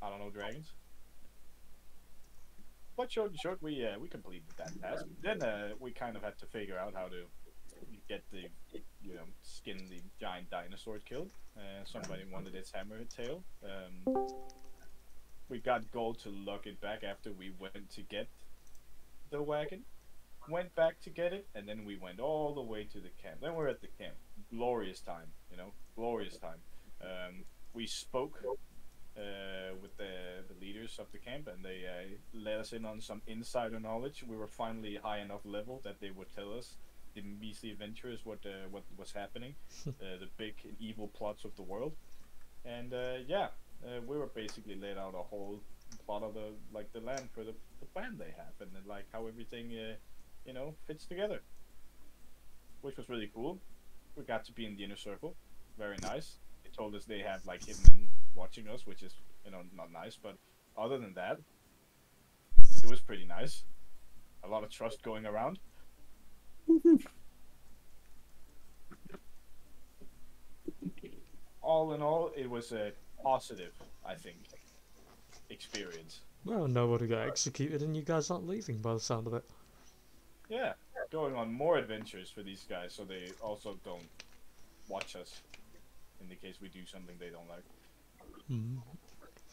I don't know, dragons. But short and short, we completed that task. Then we kind of had to figure out how to get the skin the giant dinosaur killed. Somebody wanted its hammer tail. We got gold to lock it back after we went to get the wagon. Went back to get it, and then we went all the way to the camp. Then we're at the camp. Glorious time, glorious time. We spoke with the leaders of the camp, and they let us in on some insider knowledge. We were finally high enough level that they would tell us the measly adventurers what was happening, the big and evil plots of the world, and we were basically laid out a whole plot of the land for the plan they have, and then, like how everything fits together, which was really cool. We got to be in the inner circle, very nice. They told us they have like hidden watching us, which is not nice, but other than that, it was pretty nice. A lot of trust going around. All in all, it was a positive, I think, experience. Well, nobody got executed, and you guys aren't leaving by the sound of it. Yeah, going on more adventures for these guys, so they also don't watch us in the case we do something they don't like. Mm.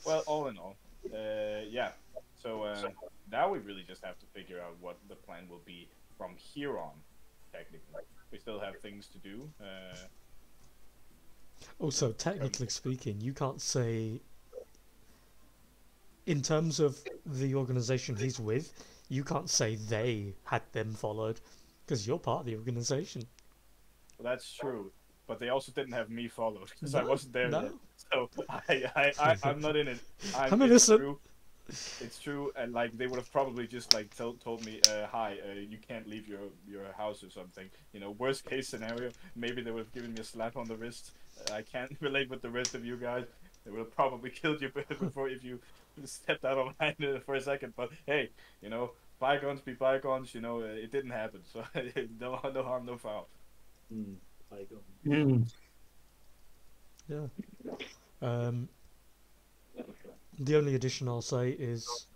Well, all in all, yeah. So now we really just have to figure out what the plan will be from here on. Technically, we still have things to do. Also, technically speaking, you can't say, in terms of the organization he's with, you can't say they had them followed, because you're part of the organization. Well, that's true, but they also didn't have me followed because No, I wasn't there no. yet. So I'm not in it. I'm innocent. It's true, and like they would have probably just like told me, "Hi, you can't leave your house" or something. Worst case scenario, maybe they would have given me a slap on the wrist. I can't relate with the rest of you guys. They would have probably killed you before if you stepped out of line for a second. But hey, bygones be bygones. It didn't happen, so no harm, no foul. Bygone. Yeah. The only addition I'll say is,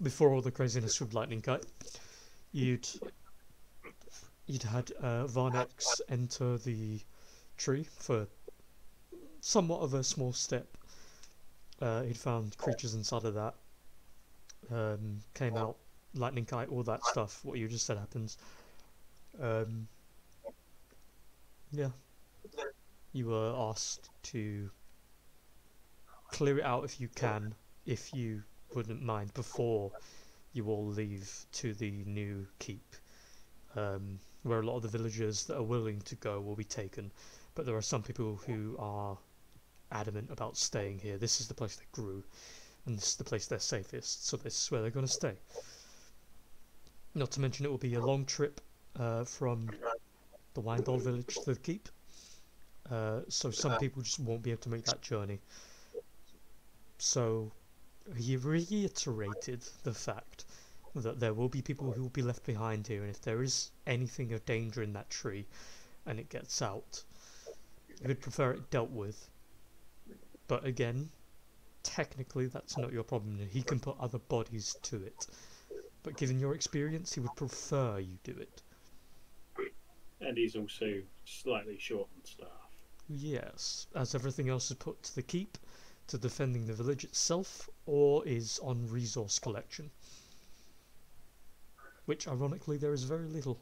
before all the craziness with Lightning Kite, you'd had Varnex enter the tree for somewhat of a small step. He'd found creatures inside of that. Came out, Lightning Kite, all that stuff. What you just said happens. Yeah. You were asked to clear it out if you can, if you wouldn't mind, before you all leave to the new keep, where a lot of the villagers that are willing to go will be taken, but there are some people who are adamant about staying here. This is the place they grew, and this is the place they're safest, so this is where they're going to stay. Not to mention it will be a long trip from the Windall village to the keep. So some people just won't be able to make that journey. So he reiterated the fact that there will be people who will be left behind here, and if there is anything of danger in that tree and it gets out, he would prefer it dealt with. But again, technically that's not your problem. He can put other bodies to it. But given your experience, he would prefer you do it. And he's also slightly short on staff. Yes, as everything else is put to the keep, to defending the village itself, or is on resource collection. Which, ironically, there is very little.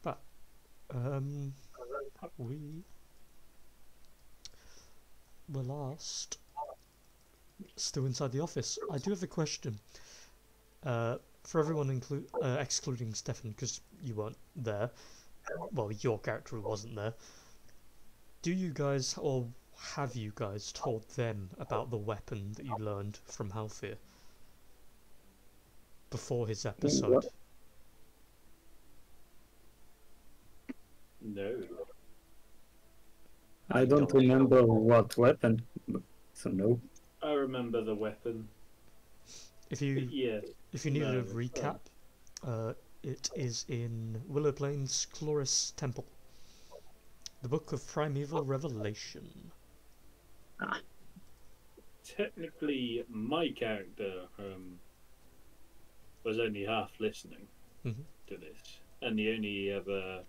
But, we were last still inside the office. I do have a question. For everyone excluding Stefan, because you weren't there. Well, your character wasn't there. Do you guys, or have you guys told them about the weapon that you learned from Halfir before his episode? No. I don't remember what weapon, so no. I remember the weapon. If you Yeah. if you needed No, a recap, It is in Willow Plains Chloris Temple. The Book of Primeval Revelation. Technically, my character was only half listening Mhm. to this, and the only other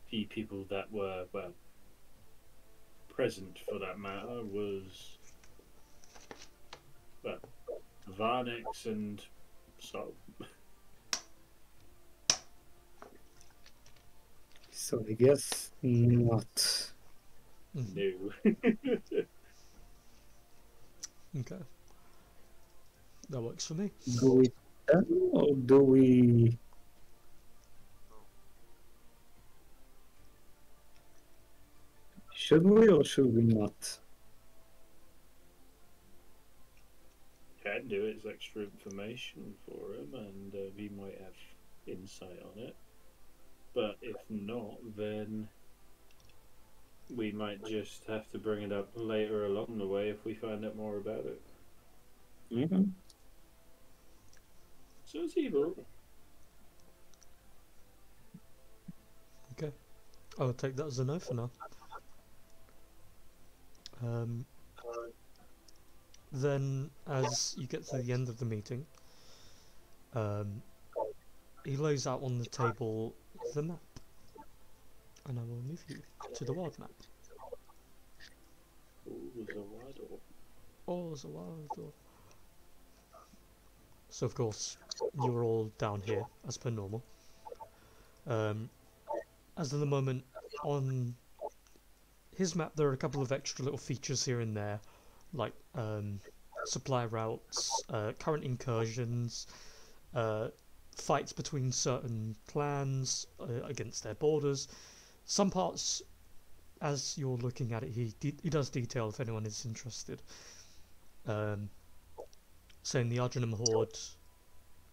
few people that were, well, present for that matter was, well, Varnex and Sol. So I guess not. Mhm. No. Okay. That works for me. Do we tell or do we? Should we or should we not? Can do it as extra information for him, and we might have insight on it. But if not, then we might just have to bring it up later along the way if we find out more about it. Mhm. So it's evil. Okay. I'll take that as a no for now. Then, as you get to the end of the meeting, he lays out on the table the map. And I will move you to the world map. Ooh, there's a waddle. Oh, there's a wild door. So of course, you're all down here, as per normal. As of the moment, on his map there are a couple of extra little features here and there, like supply routes, current incursions, fights between certain clans against their borders. Some parts, as you're looking at it, he does detail if anyone is interested. Saying the Arjunum Horde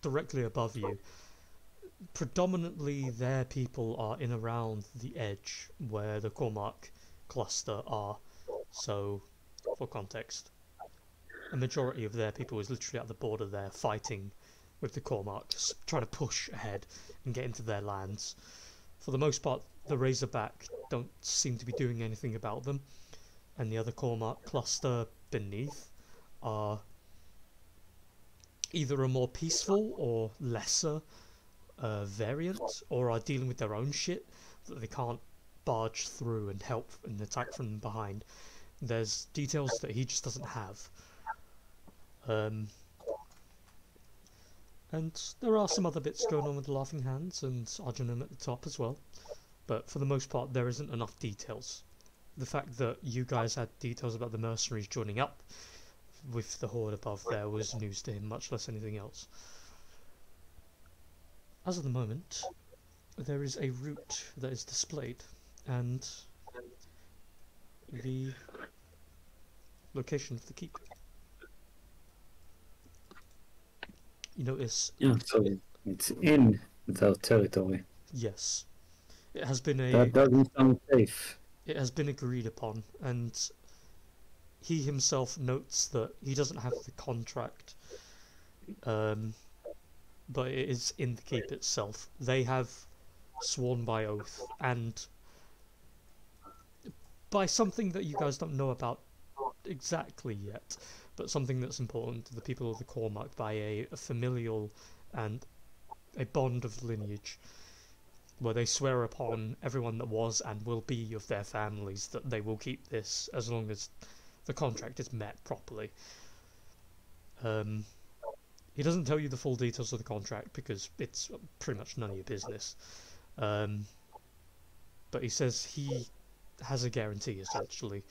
directly above you, predominantly their people are in around the edge where the Cormac cluster are. So, for context, a majority of their people is literally at the border there fighting with the Cormac, trying to push ahead and get into their lands. For the most part, the Razorback don't seem to be doing anything about them, and the other Cormac cluster beneath are either a more peaceful or lesser variant, or are dealing with their own shit that they can't barge through and help and attack from behind. There's details that he just doesn't have. And there are some other bits going on with the Laughing Hands and Arjunum at the top as well, but for the most part there isn't enough details. The fact that you guys had details about the mercenaries joining up with the horde above there was news to him, much less anything else. As of the moment, there is a route that is displayed, and the location of the keep. You notice, Yeah, so it's in their territory. yes, it has been That doesn't sound safe. it has been agreed upon, and he himself notes that he doesn't have the contract, but it is in the keep itself. They have sworn by oath and by something that you guys don't know about exactly yet, but something that's important to the people of the Cormac, by a familial and a bond of lineage, where they swear upon everyone that was and will be of their families that they will keep this as long as the contract is met properly. He doesn't tell you the full details of the contract because it's pretty much none of your business. But he says he has a guarantee, essentially.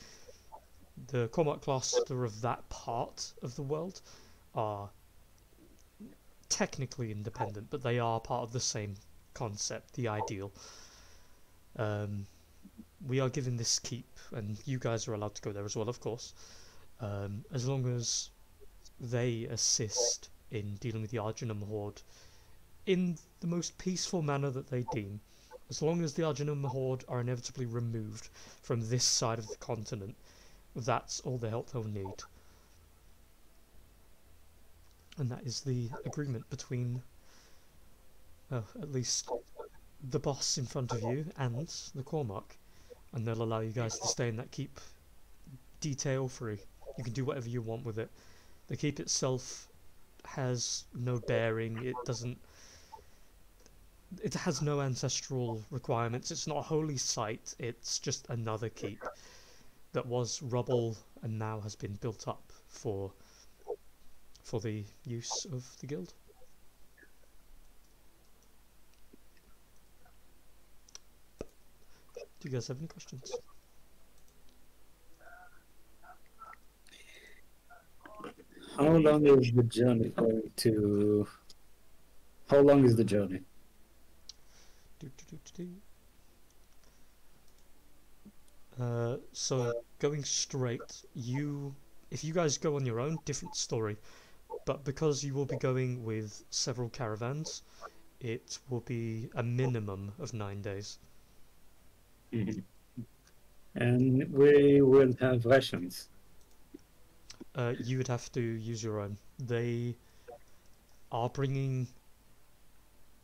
The Cormac cluster of that part of the world are technically independent, but they are part of the same concept, the ideal. We are given this keep, and you guys are allowed to go there as well, of course, as long as they assist in dealing with the Arjunum Horde in the most peaceful manner that they deem. As long as the Arjunum Horde are inevitably removed from this side of the continent, that's all the help they'll need. And that is the agreement between at least the boss in front of you and the Cormac, and they'll allow you guys to stay in that keep detail free. You can do whatever you want with it. The keep itself has no bearing. It has no ancestral requirements. It's not a holy site. It's just another keep that was rubble and now has been built up for the use of the guild. Do you guys have any questions? How long is the journey going to? How long is the journey? So going straight, if you guys go on your own, different story. But because you will be going with several caravans, it will be a minimum of 9 days. Mhm. And we will have rations. You would have to use your own. They are bringing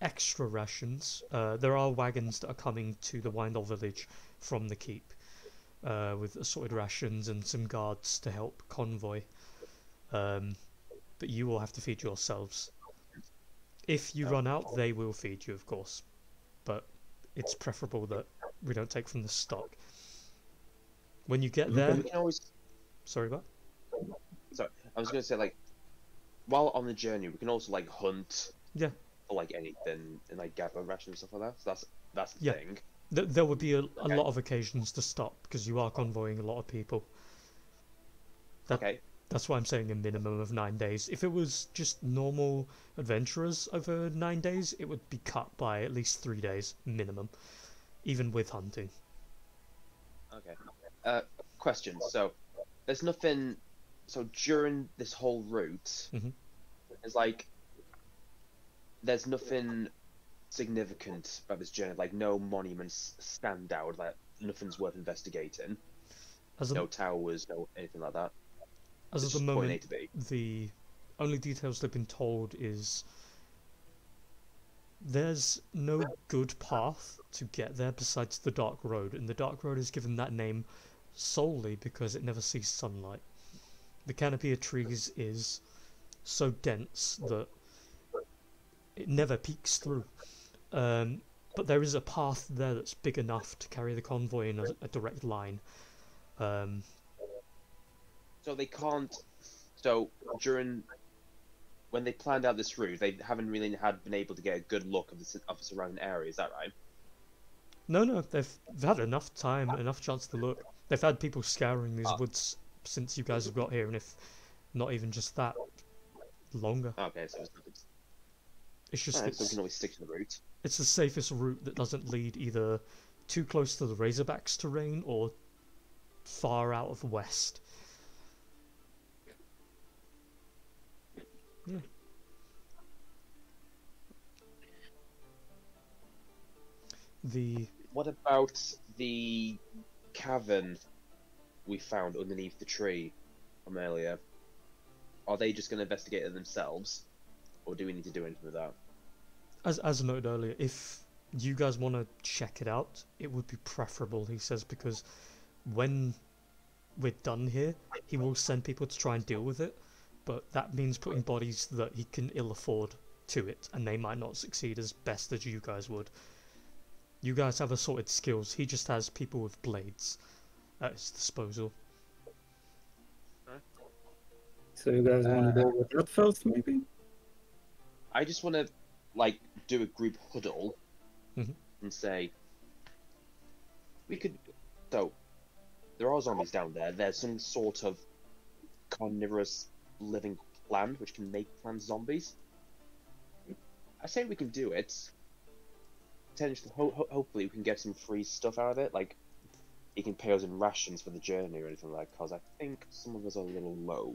extra rations. There are wagons that are coming to the Windall village from the keep with assorted rations and some guards to help convoy. But you will have to feed yourselves. If you run out, they will feed you, of course. But it's preferable that we don't take from the stock. When you get there... We can always... Sorry, what? Sorry, I was going to say, like, while on the journey, we can also, like, hunt Yeah. for, like, anything and, like, gather rations and stuff like that. So that's the Yeah. thing. There would be a lot of occasions to stop, because you are convoying a lot of people. Okay. That's why I'm saying a minimum of 9 days. If it was just normal adventurers over 9 days, it would be cut by at least 3 days minimum, even with hunting. Okay. Question. So, there's nothing... So, during this whole route, it's like... There's nothing significant about this journey. Like, no monuments stand out. Like, nothing's worth investigating. No towers, no anything like that. As of It's the just point A moment, to B. the only details they've been told is there's no good path to get there besides the Dark Road, and the Dark Road is given that name solely because it never sees sunlight. The canopy of trees is so dense that it never peeks through. But there is a path there that's big enough to carry the convoy in a direct line. So they can't... So, when they planned out this route, they haven't really been able to get a good look of the surrounding area, is that right? No, they've had enough time, enough chance to look. They've had people scouring these woods since you guys have got here, and if not even just that, longer. Okay, so it's nothing. It's just Alright, so we can always stick to the route. It's the safest route that doesn't lead either too close to the Razorbacks terrain or far out of the west. Yeah. What about the cavern we found underneath the tree from earlier? Are they just going to investigate it themselves, or do we need to do anything with that? As noted earlier, if you guys want to check it out, it would be preferable, he says, because when we're done here, he will send people to try and deal with it, but that means putting bodies that he can ill afford to it, and they might not succeed as best as you guys would. You guys have assorted skills, he just has people with blades at his disposal. So you guys want to go with that first, maybe? I just want to, like, do a group huddle and say, we could... So, there are zombies down there. There's some sort of carnivorous living plant which can make plants zombies. I say we can do it. Potentially, hopefully we can get some free stuff out of it, like he can pay us in rations for the journey or anything like that, because I think some of us are a little low.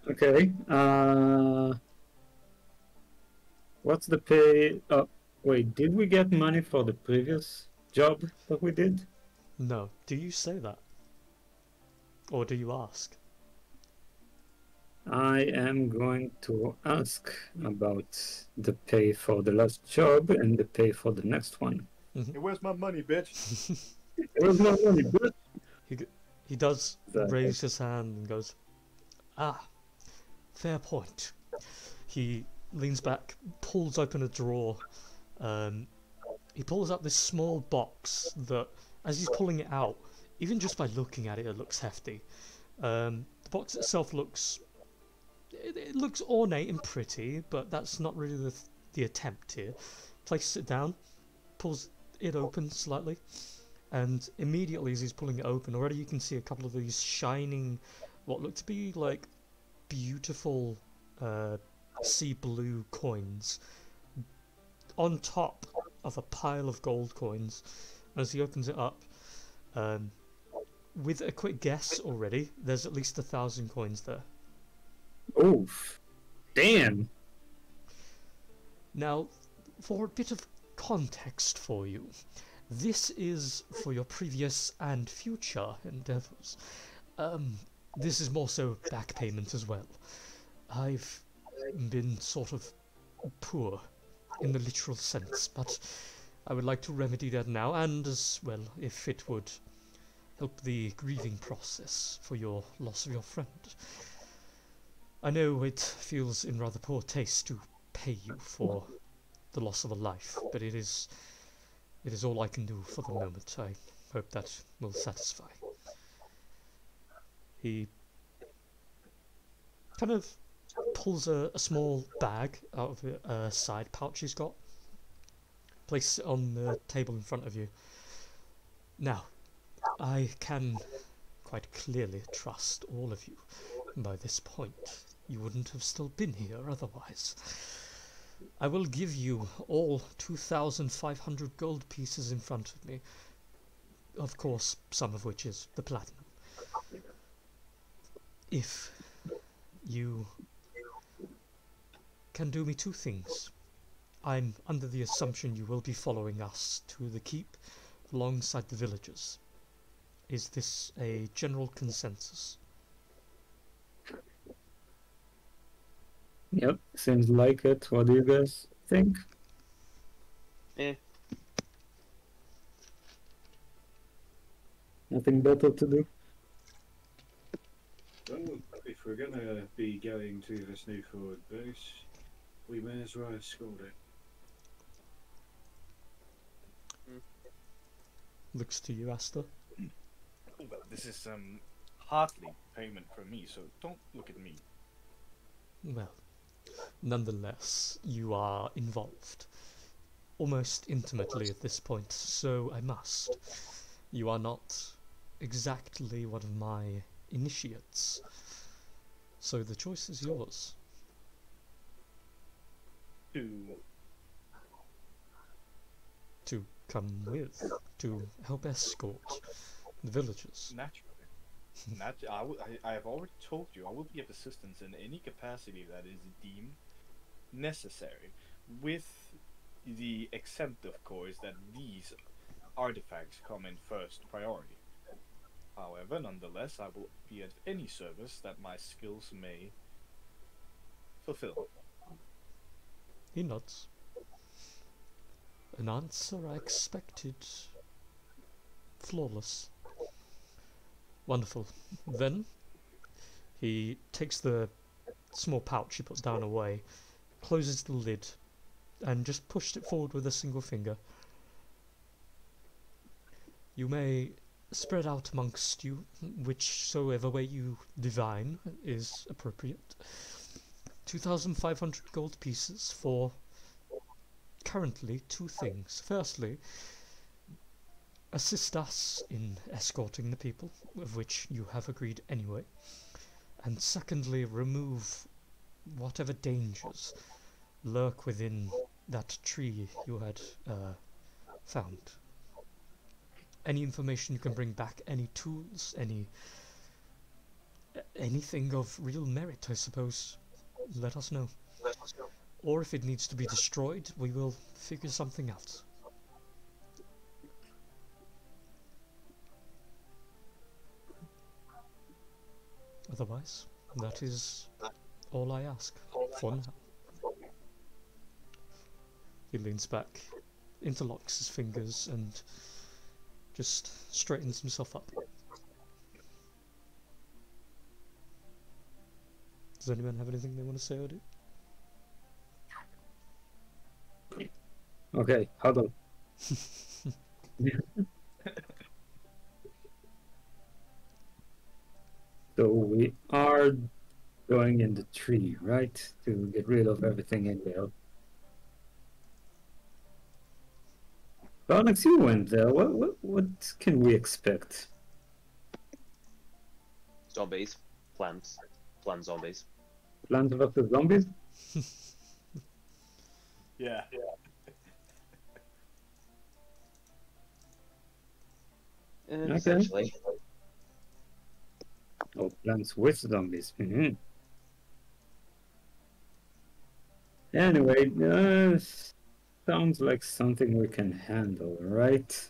Okay. What's the pay? Wait, did we get money for the previous job that we did? No. Do you say that? Or do you ask? I am going to ask about the pay for the last job and the pay for the next one. Hey, where's my money, bitch? Where's my money, bitch? He does That- raise his hand and goes, "Ah, fair point." He leans back, pulls open a drawer. He pulls out this small box that, as he's pulling it out, even just by looking at it, it looks hefty. The box itself looks, it looks ornate and pretty, but that's not really the attempt here. Places it down, pulls it open slightly, and immediately as he's pulling it open, already you can see a couple of these shining, what look to be like beautiful sea blue coins on top of a pile of gold coins. As he opens it up, with a quick guess already, there's at least 1,000 coins there. Oof. Damn. Now, for a bit of context for you, this is for your previous and future endeavours. This is more so back payment as well. I've been sort of poor in the literal sense, but I would like to remedy that now, and as well, if it would help the grieving process for your loss of your friend. I know it feels in rather poor taste to pay you for the loss of a life, but it is all I can do for the moment. I hope that will satisfy. He kind of pulls a small bag out of a side pouch he's got, places it on the table in front of you. Now, I can quite clearly trust all of you. By this point, you wouldn't have still been here otherwise. I will give you all 2,500 gold pieces in front of me. Of course, some of which is the platinum. If you can do me two things. I'm under the assumption you will be following us to the keep alongside the villagers. Is this a general consensus? Yep, seems like it. What do you guys think? Eh. Nothing better to do? Well, if we're gonna be going to this new forward base, we may as well escort it. Looks to you, Asta. Well, this is hardly payment for me, so don't look at me. Well, nonetheless, you are involved. Almost intimately at this point, so I must. You are not exactly one of my initiates, so the choice is yours. To come with, to help escort the villagers. Naturally. I have already told you I will be of assistance in any capacity that is deemed necessary, with the exempt, of course, that these artifacts come in first priority. However, nonetheless, I will be at any service that my skills may fulfill. He nods. An answer I expected. Flawless. Wonderful. Then he takes the small pouch he put down away, closes the lid, and just pushed it forward with a single finger. You may spread out amongst you, whichsoever way you divine is appropriate. 2,500 gold pieces for currently two things. Firstly, assist us in escorting the people, of which you have agreed anyway. And secondly, remove whatever dangers lurk within that tree you had found. Any information you can bring back, any tools, anything of real merit, I suppose, let us know. Or if it needs to be destroyed, we will figure something out. Otherwise, that is all I ask for now. He leans back, interlocks his fingers, and just straightens himself up. Does anyone have anything they want to say or do? Okay, huddle. So we are going in the tree, right? To get rid of everything in there. Alex, you went there. What can we expect? Zombies, plants, plant zombies. Plants vs zombies? Yeah. Okay. Essentially. Oh, plants with zombies. Anyway, sounds like something we can handle, right?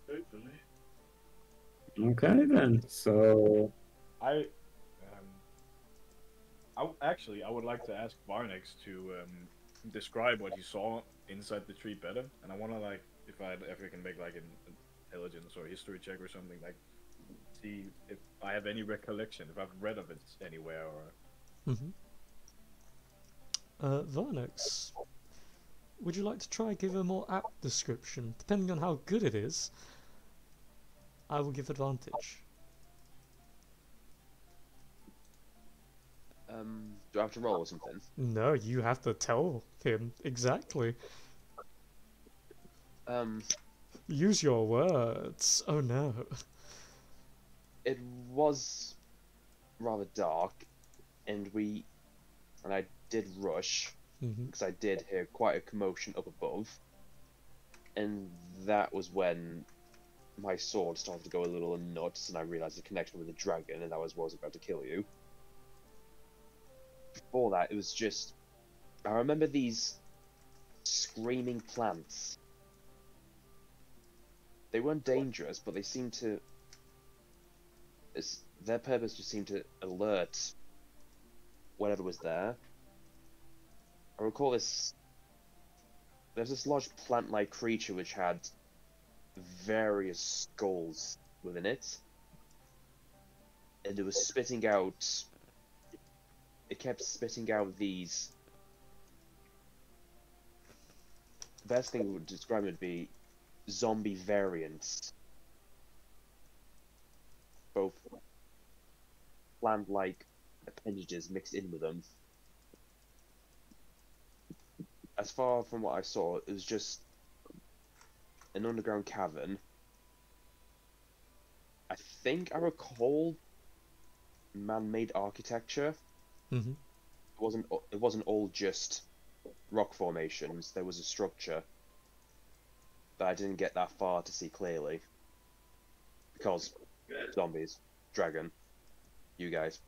Hopefully. Okay then. So I would like to ask Varnex to describe what he saw inside the tree better, and I want to like if I can make like an intelligence or history check or something, like see if I have any recollection, if I've read of it anywhere or. Varnex, would you like to try give a more apt description? Depending on how good it is, I will give advantage. Do I have to roll or something? No, you have to tell him exactly. Use your words. Oh no. It was rather dark, and I did rush because I did hear quite a commotion up above, and that was when my sword started to go a little nuts, and I realized the connection with the dragon, and that was what was about to kill you. Before that, it was just I remember these screaming plants. They weren't dangerous, but they seemed to. Their purpose just seemed to alert whatever was there. I recall there's this large plant-like creature which had various skulls within it, and it was spitting out. It kept spitting out these. The best thing we would describe it would be zombie variants, both plant-like appendages mixed in with them. As far from what I saw, it was just an underground cavern. I think I recall man-made architecture. It wasn't all just rock formations. There was a structure, but I didn't get that far to see clearly because zombies, dragon, you guys.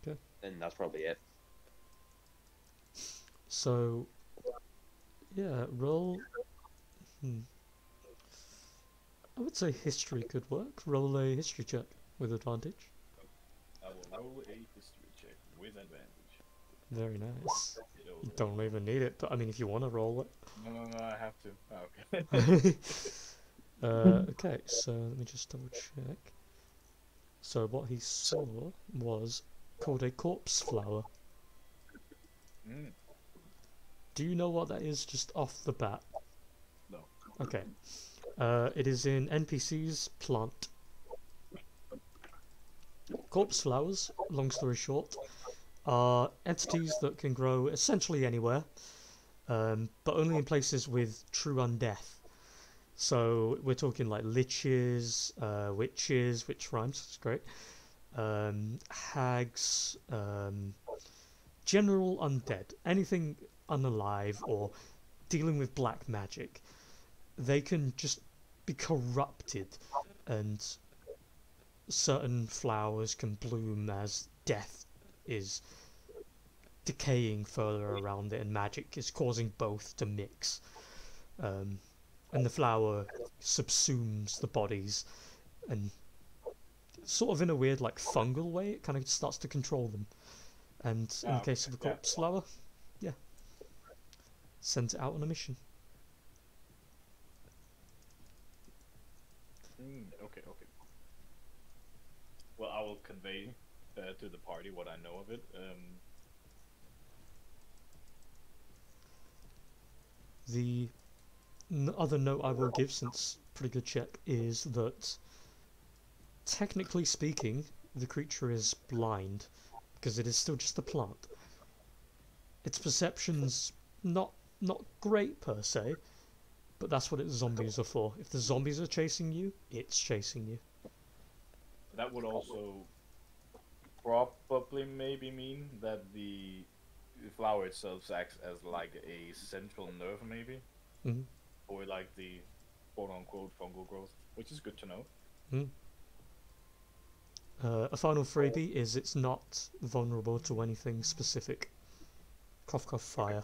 Okay. And that's probably it. So, yeah, roll. I would say history could work. Roll a history check with advantage. I will roll a history check with advantage. Very nice. You don't even need it, but I mean, if you want to roll it. No, I have to. Oh, okay. Okay, so let me just double check. So what he saw was called a corpse flower. Do you know what that is just off the bat? No. Okay. It is in NPC's plant. Corpse flowers, long story short, are entities that can grow essentially anywhere, but only in places with true undeath. So we're talking like liches, witches, which rhymes, it's great, hags, general undead, anything unalive or dealing with black magic. They can just be corrupted, and certain flowers can bloom as death is decaying further around it and magic is causing both to mix. and the flower subsumes the bodies, and sort of in a weird like fungal way, it kind of starts to control them. And in the case of the corpse flower, yeah, sends it out on a mission. Okay. Well, I will convey to the party what I know of it. The other note I will give, since pretty good check, is that technically speaking, the creature is blind because it is still just a plant. Its perception's not great per se, but that's what its zombies are for. If the zombies are chasing you, it's chasing you. That would also probably maybe mean that the flower itself acts as like a central nerve, maybe, or like the quote-unquote fungal growth, which is good to know. A final freebie is it's not vulnerable to anything specific. Cough, cough, fire.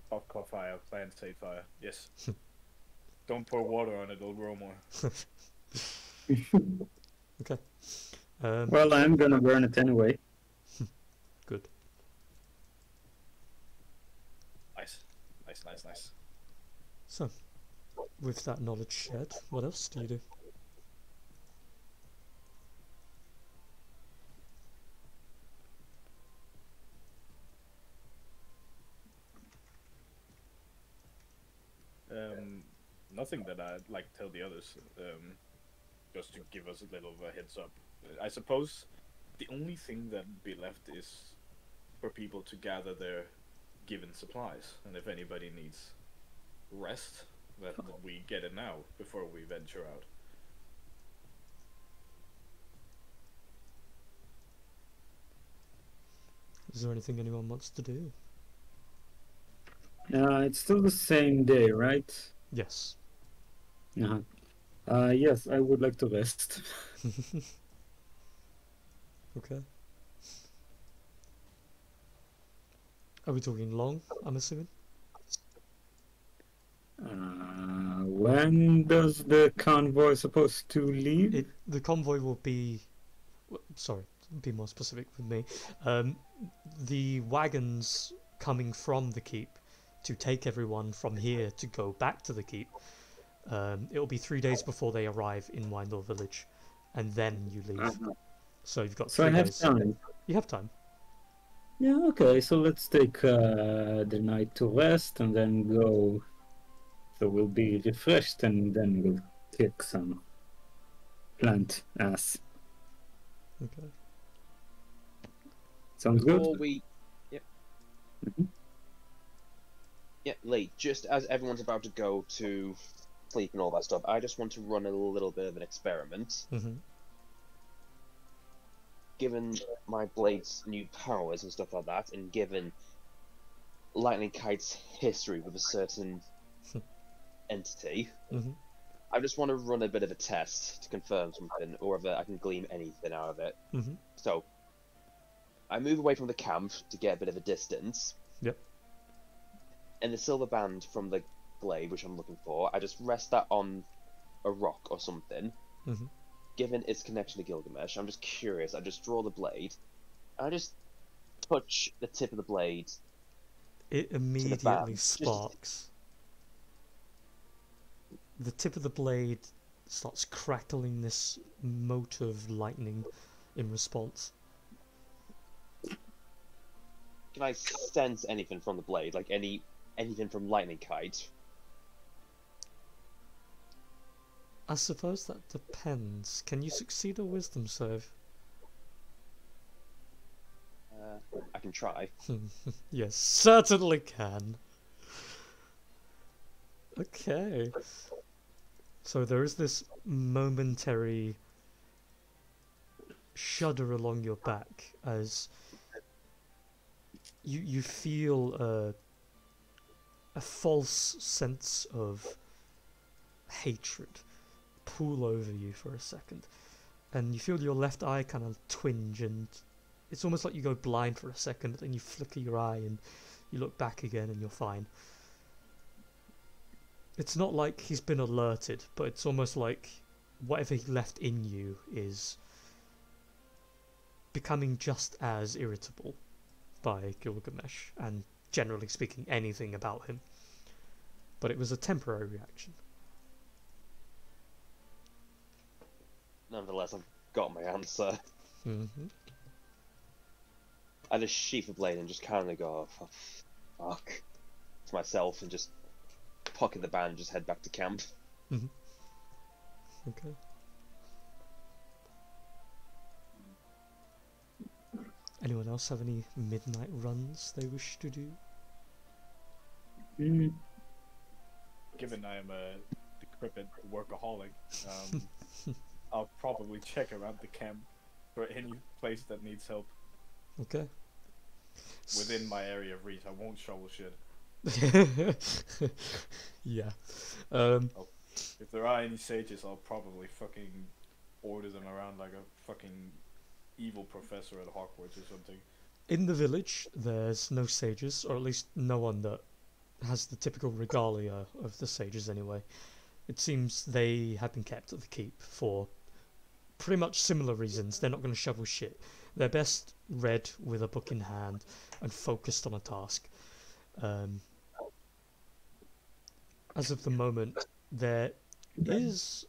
Cough, cough, fire. Plant say fire. Yes. Don't pour water on it; it'll grow more. Okay. Well, I'm gonna burn it anyway. Good. Nice. So, with that knowledge shared, what else do you do? Nothing that I'd like to tell the others. Just to give us a little of a heads up. I suppose the only thing that'd be left is for people to gather their given supplies, and if anybody needs rest, that we get it now before we venture out. Is there anything anyone wants to do? It's still the same day, right? Yes. Yes, I would like to rest. Okay. Are we talking long, I'm assuming? When does the convoy supposed to leave? The convoy will be... Sorry, be more specific with me. The wagons coming from the keep to take everyone from here to go back to the keep. It'll be 3 days before they arrive in Windle Village, and then you leave. So you've got 3 days. So I have time. You have time. Yeah, okay, so let's take the night to rest and then go. So we'll be refreshed and then we'll kick some plant ass. Okay. Sounds Before good? Yep. Mm-hmm. Yeah, Lee, just as everyone's about to go to sleep and all that stuff, I just want to run a little bit of an experiment. Given my blade's new powers and stuff like that, and given Lightning Kite's history with a certain entity, I just want to run a bit of a test to confirm something, or whether I can glean anything out of it. So, I move away from the camp to get a bit of a distance. Yep. And the silver band from the blade, which I'm looking for, I just rest that on a rock or something. Given its connection to Gilgamesh, I'm just curious. I just draw the blade, and I just touch the tip of the blade. It immediately sparks. The tip of the blade starts crackling this mote of lightning in response. Can I sense anything from the blade, like anything from Lightning Kite? I suppose that depends. Can you succeed a wisdom save? I can try. Yes, certainly can. Okay. So there is this momentary shudder along your back as you feel a false sense of hatred pool over you for a second, and you feel your left eye kind of twinge, and it's almost like you go blind for a second, and you flicker your eye and you look back again and you're fine. it's not like he's been alerted, but it's almost like whatever he left in you is becoming just as irritable by Gilgamesh, and generally speaking, anything about him. But it was a temporary reaction. Nonetheless, I've got my answer. Mm-hmm. I just sheath a blade and just kind of go, oh, fuck, to myself and just pocket the band and just head back to camp. Mm-hmm. Okay. Anyone else have any midnight runs they wish to do? Given I am a decrepit workaholic, I'll probably check around the camp for any place that needs help Okay. within my area of reach. I won't shovel shit. Yeah. If there are any sages, I'll probably fucking order them around like a fucking evil professor at Hogwarts or something. In the village, there's no sages, or at least no one that has the typical regalia of the sages anyway. It seems they have been kept at the keep for pretty much similar reasons. They're not going to shovel shit. They're best read with a book in hand and focused on a task. As of the moment, there is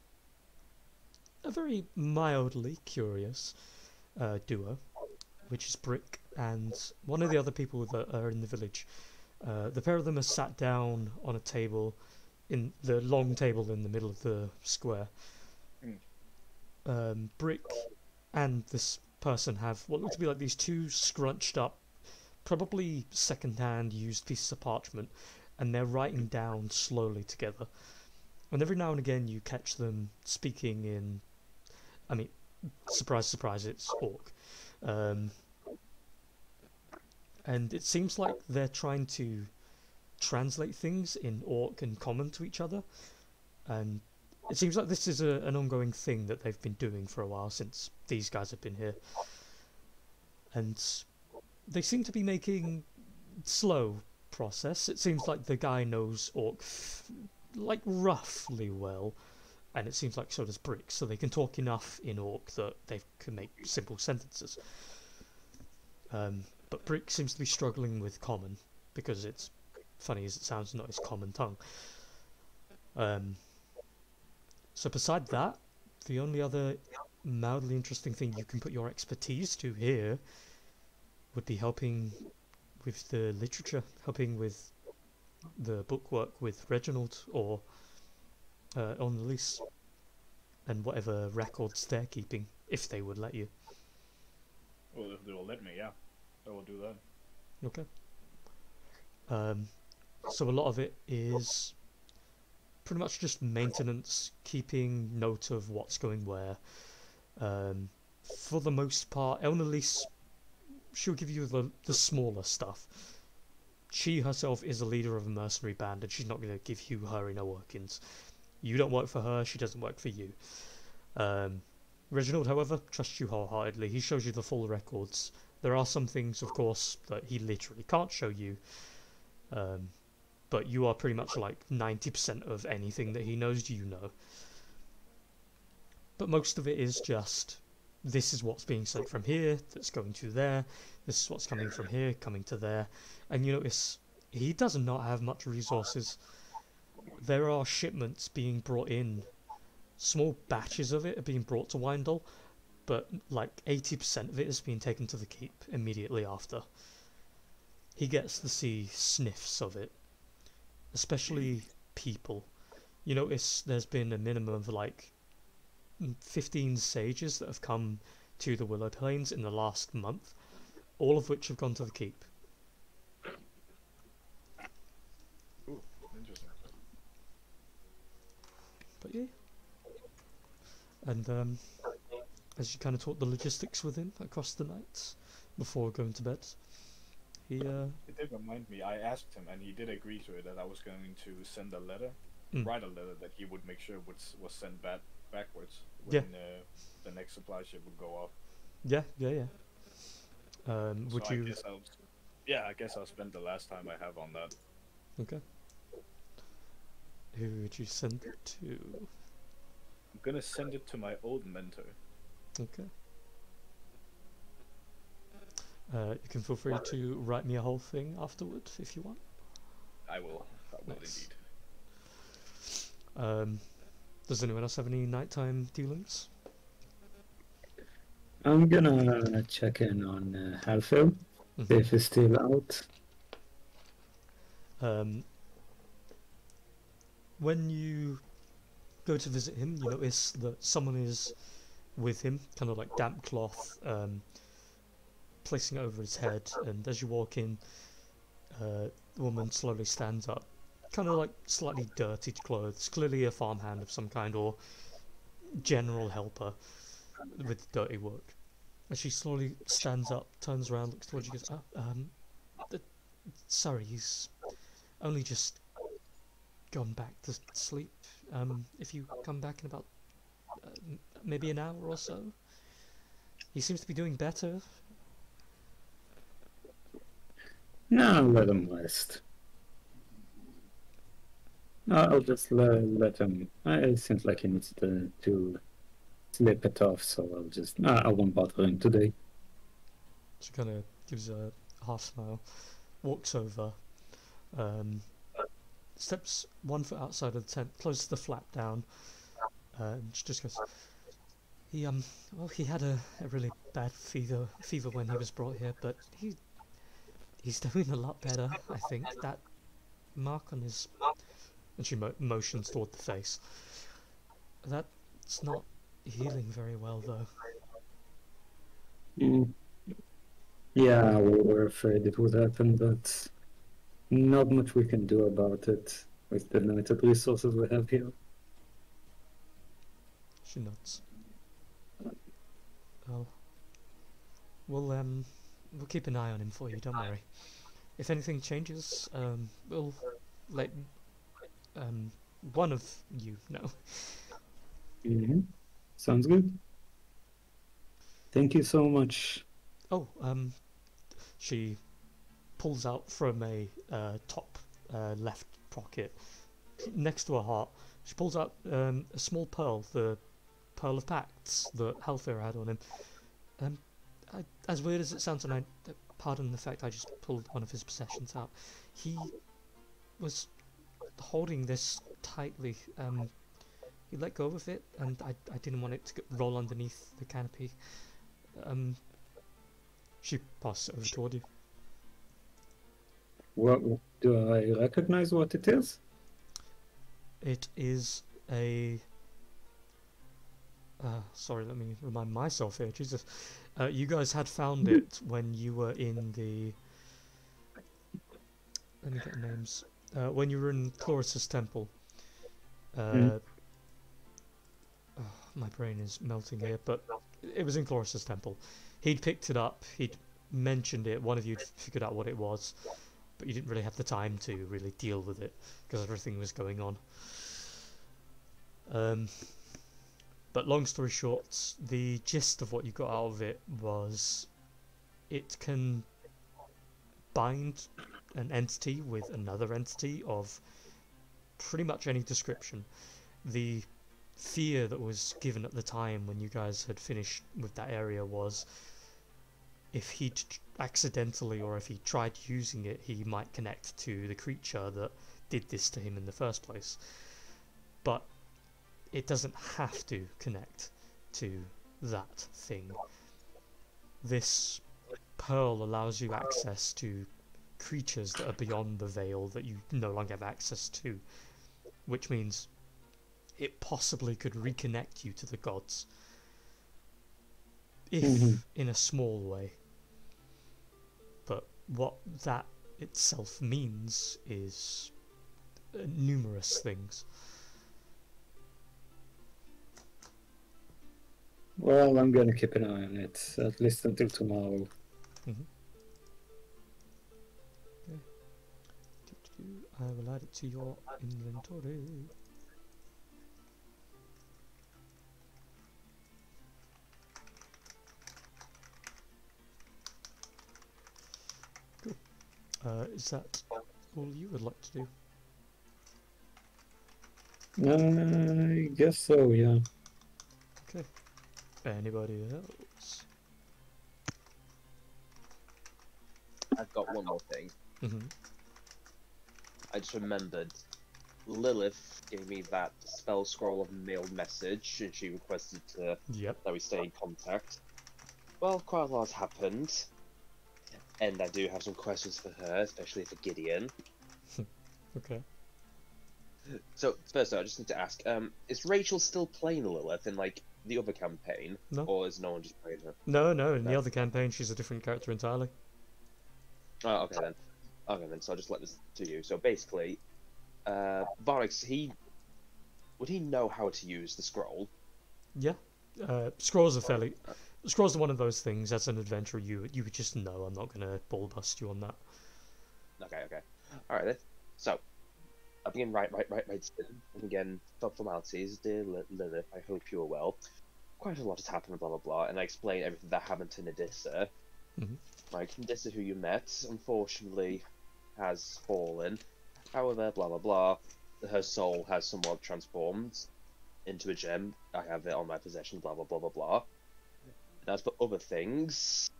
a very mildly curious duo, which is Brick and one of the other people that are in the village. The pair of them are sat down on a table, in the long table in the middle of the square. Brick and this person have what look to be like these two scrunched up, probably second-hand used pieces of parchment, and they're writing down slowly together. And every now and again you catch them speaking in, I mean, surprise, surprise, it's Orc. And it seems like they're trying to translate things in Orc and Common to each other. And it seems like this is an ongoing thing that they've been doing for a while since these guys have been here. And they seem to be making slow process. It seems like the guy knows Orc like roughly well, and it seems like so does Brick, so they can talk enough in Orc that they can make simple sentences. But Brick seems to be struggling with Common, because it's, funny as it sounds, not his common tongue. So beside that, the only other mildly interesting thing you can put your expertise to here would be helping with the literature, helping with the bookwork with Reginald or on the lease, and whatever records they're keeping, if they would let you. Well, if they'll let me, yeah, I will do that. Okay. So a lot of it is pretty much just maintenance, keeping note of what's going where. For the most part, Elnalise, she'll give you the smaller stuff. She herself is a leader of a mercenary band, and she's not going to give you her inner workings. You don't work for her, she doesn't work for you. Reginald, however, trusts you wholeheartedly. He shows you the full records. There are some things, of course, that he literally can't show you. But you are pretty much like 90% of anything that he knows you know. But most of it is just, this is what's being sent from here, that's going to there, this is what's coming from here, coming to there. And you notice, he does not have much resources. There are shipments being brought in, small batches of it are being brought to Windle, but like 80% of it is being taken to the keep immediately after. He gets to see sniffs of it, especially people. You notice there's been a minimum of like 15 sages that have come to the Willow Plains in the last month, all of which have gone to the keep. Ooh, interesting. But yeah. And as you kind of talk the logistics with him across the night before going to bed, he It did remind me, I asked him, and he did agree to it, that I was going to send a letter, write a letter that he would make sure was sent backwards when the next supply ship would go off. Yeah. Would So you? I guess I'll spend the last time I have on that. Okay. Who would you send it to? I'm gonna send it to my old mentor. Okay. You can feel free to write me a whole thing afterward if you want. I will Nice. indeed. Does anyone else have any nighttime dealings? I'm gonna check in on Halfil, see if he's still out. When you go to visit him, you notice that someone is with him, kind of like damp cloth, placing it over his head, and as you walk in, the woman slowly stands up, kind of like slightly dirtied clothes, clearly a farmhand of some kind or general helper with dirty work. As she slowly stands up, turns around, looks towards you, goes, sorry, he's only just gone back to sleep. If you come back in about maybe an hour or so, he seems to be doing better. No, let him rest. I'll just let him. It seems like he needs to sleep it off, so I won't bother him today. She kind of gives a half smile, walks over, steps 1 foot outside of the tent, closes the flap down, and she just goes, he had a really bad fever when he was brought here, but he's doing a lot better, I think. That mark on his, and she motions toward the face, that's not healing very well though. Yeah, we were afraid it would happen, but not much we can do about it with the limited resources we have here. She nods. Well, we'll keep an eye on him for you, don't worry. If anything changes, we'll let one of you know. Sounds good. Thank you so much. Oh, she pulls out from a top left pocket next to her heart. She pulls out a small pearl, the Pearl of Pacts that Halfir had on him. As weird as it sounds, and pardon the fact I just pulled one of his possessions out, he was holding this tightly. He let go of it, and I didn't want it to roll underneath the canopy. She passes it over toward you. What do I recognize what it is? It is a... sorry, let me remind myself here. Jesus. You guys had found it when you were in the... Let me get names. When you were in Chloris's temple. My brain is melting here, but it was in Chloris's temple. He'd picked it up, he'd mentioned it, one of you'd figured out what it was, but you didn't really have the time to really deal with it, because everything was going on. But long story short, the gist of what you got out of it was it can bind an entity with another entity of pretty much any description. The fear that was given at the time when you guys had finished with that area was if he'd accidentally, or if he tried using it, he might connect to the creature that did this to him in the first place. But it doesn't have to connect to that thing. This pearl allows you access to creatures that are beyond the veil that you no longer have access to, which means it possibly could reconnect you to the gods, if in a small way. But what that itself means is numerous things. Well, I'm gonna keep an eye on it, at least until tomorrow. I will add it to your inventory. Cool. Is that all you would like to do? I guess so, yeah. Okay. Anybody else? I've got one more thing. Mm-hmm. I just remembered Lilith gave me that spell scroll of mailed message, and she requested Yep. that we stay in contact. Well, quite a lot has happened, and I do have some questions for her, especially for Gideon. Okay. So, first, I just need to ask: is Rachel still playing Lilith in like the other campaign, No. or is no one just playing her? No, no. In the No. other campaign, she's a different character entirely. Oh, okay then. Okay then. So I'll just let this to you. So basically, Varix, would he know how to use the scroll? Yeah. Scrolls are fairly. Scrolls are one of those things. As an adventurer, you would just know. I'm not gonna ball bust you on that. Okay, okay. All right then. So I begin right. And again, for formalities, dear Lilith, I hope you are well. Quite a lot has happened, blah blah blah, and I explain everything that happened to Nadissa. Mhm. Like Nadissa, who you met, unfortunately, has fallen. However, blah blah blah, her soul has somewhat transformed into a gem. I have it on my possession. Blah blah blah blah blah. And as for other things,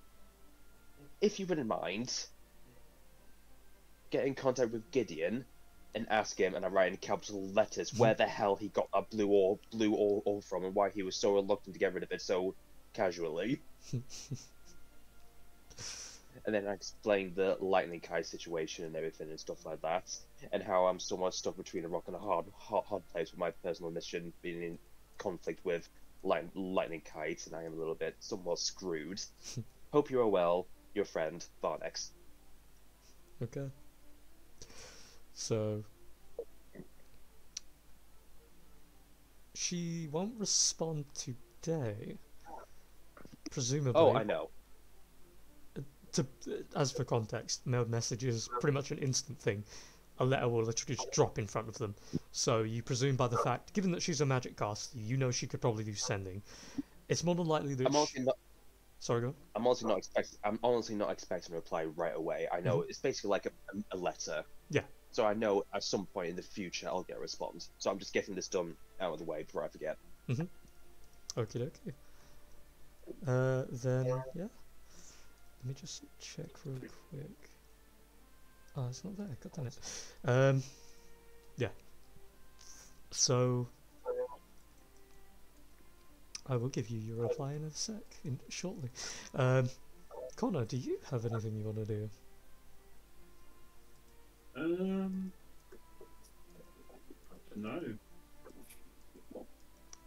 if you wouldn't mind, get in contact with Gideon and ask him, and I write in capital letters, where the hell he got that blue orb from, and why he was so reluctant to get rid of it so casually. And then I explained the lightning kite situation and everything and stuff like that, and how I'm somewhat stuck between a rock and a hard place with my personal mission being in conflict with lightning kite, and I am a little bit somewhat screwed. Hope you are well, your friend Varnex. Okay. So she won't respond today. Presumably. Oh, I know. As for context, mailed message is pretty much an instant thing. A letter will literally just drop in front of them. So you presume by the fact, given that she's a magic caster, you know she could probably do sending. It's more than likely that. Sorry, go on. I'm honestly not expecting a reply right away. I know it's basically like a letter. Yeah. So I know at some point in the future I'll get a response. So I'm just getting this done out of the way before I forget. Okay, okay. Then yeah. Let me just check real quick. Oh, it's not there. God damn it. Yeah. So I will give you your reply in a sec, shortly. Connor, do you have anything you want to do? No.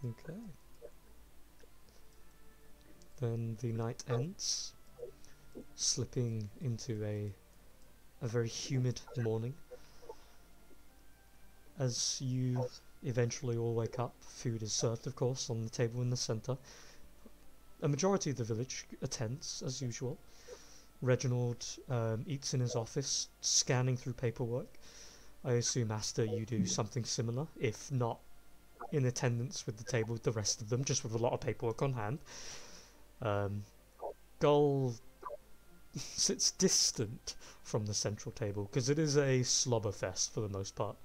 Okay. Then the night ends, slipping into a very humid morning. As you eventually all wake up, food is served, of course, on the table in the centre. A majority of the village attends, as usual. Reginald eats in his office, scanning through paperwork. I assume, Asta, you do something similar, if not in attendance with the table with the rest of them, just with a lot of paperwork on hand. Gull sits distant from the central table, because it is a slobber fest for the most part.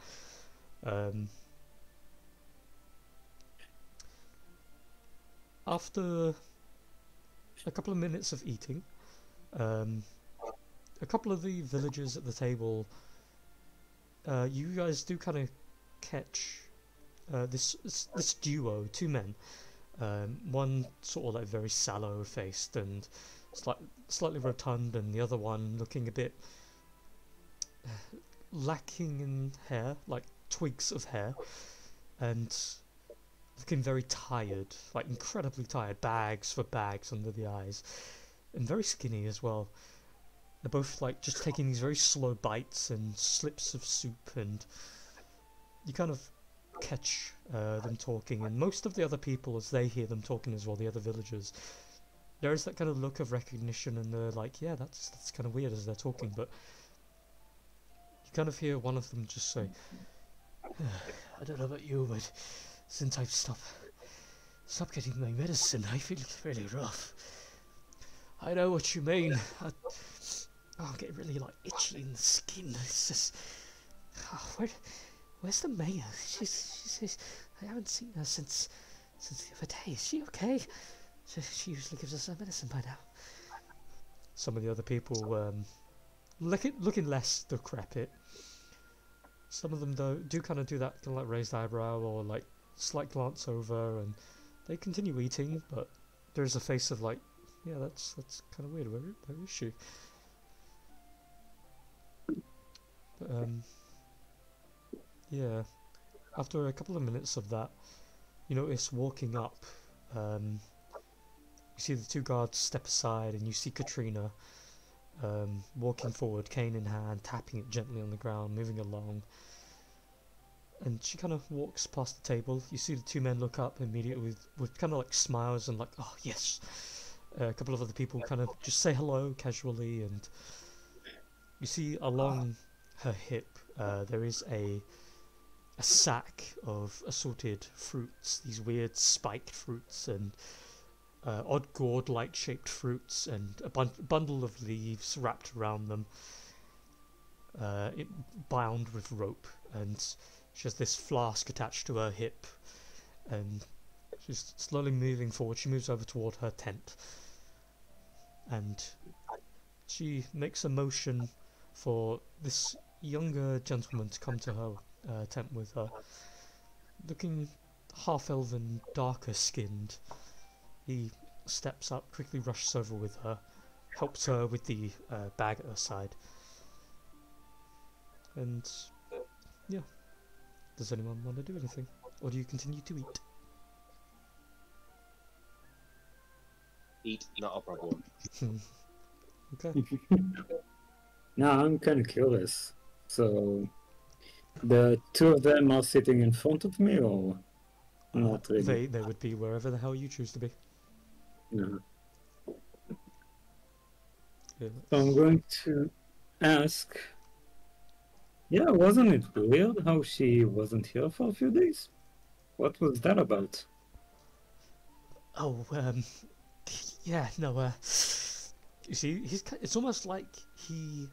After a couple of minutes of eating, a couple of the villagers at the table, you guys do kind of catch this duo, two men, one sort of like very sallow-faced and slightly rotund, and the other one looking a bit lacking in hair, like twigs of hair, and looking very tired, like incredibly tired, bags for bags under the eyes, and very skinny as well. They're both like just taking these very slow bites and slips of soup, and you kind of catch them talking, and most of the other people, as they hear them talking as well, the other villagers, there is that kind of look of recognition, and they're like, yeah, that's kind of weird as they're talking, but you kind of hear one of them just say, I don't know about you, but since I've stopped getting my medicine, I feel really rough. I know what you mean. I get really like itchy in the skin. It's just, where where's the mayor? She's I haven't seen her since the other day. Is she okay? She usually gives us her medicine by now. Some of the other people looking less decrepit. Some of them though do kind of do that kind of like raised eyebrow or like slight glance over, and they continue eating, but there's a face of like, yeah, that's kind of weird. Where is she? But yeah, after a couple of minutes of that, you notice walking up, you see the two guards step aside, and you see Katrina walking forward, cane in hand, tapping it gently on the ground, moving along. And she kind of walks past the table. You see the two men look up immediately with kind of like smiles and like, oh yes. A couple of other people kind of just say hello casually, and you see along her hip there is a sack of assorted fruits, these weird spiked fruits and odd gourd-like shaped fruits, and a bundle of leaves wrapped around them, bound with rope, and she has this flask attached to her hip, and she's slowly moving forward. She moves over toward her tent, and she makes a motion for this younger gentleman to come to her tent with her. Looking half-elven, darker skinned, he steps up, quickly rushes over with her, helps her with the bag at her side, and yeah. Does anyone want to do anything? Or do you continue to eat? Eat, not a problem. Okay. Now I'm kind of curious. So, the two of them are sitting in front of me, or not really? They would be wherever the hell you choose to be. No. Yeah, So I'm going to ask. Yeah, wasn't it weird how she wasn't here for a few days? What was that about? Oh, yeah, no, you see, it's almost like he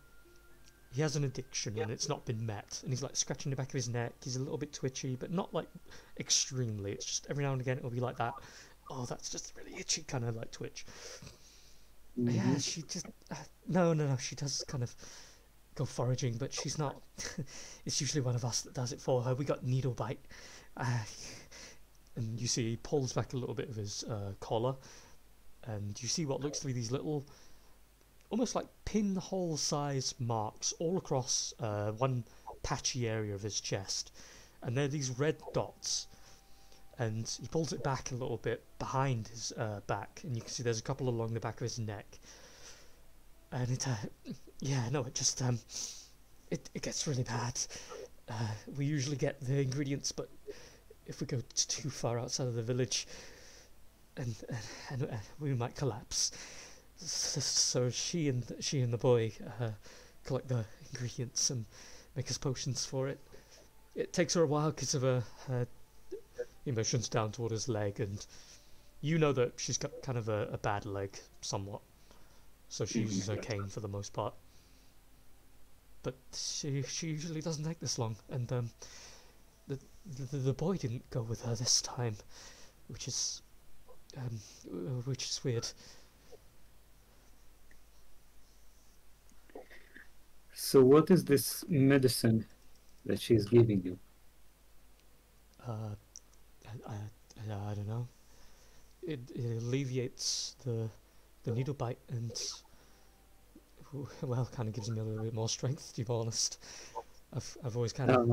has an addiction and it's not been met, and he's like scratching the back of his neck. He's a little bit twitchy, but not like extremely. It's just every now and again it'll be like that. Oh, that's just really itchy kind of like twitch. Yeah, she just no, she does kind of go foraging, but she's not. It's usually one of us that does it for her. We got needle bite, and you see he pulls back a little bit of his collar, and you see what looks to be these little, almost like pinhole size marks all across one patchy area of his chest, and they're these red dots. And he pulls it back a little bit behind his back, and you can see there's a couple along the back of his neck. And it just it gets really bad. We usually get the ingredients, but if we go too far outside of the village, and we might collapse. So she and the boy collect the ingredients and make us potions for it. It takes her a while because of her emotions down toward his leg, and you know that she's got kind of a bad leg somewhat, so she uses her cane for the most part, but she usually doesn't take this long. And the boy didn't go with her this time, which is weird. So what is this medicine that she's giving you? I don't know. It alleviates the needle bite and, well, kind of gives me a little bit more strength, to be honest. I've always kind of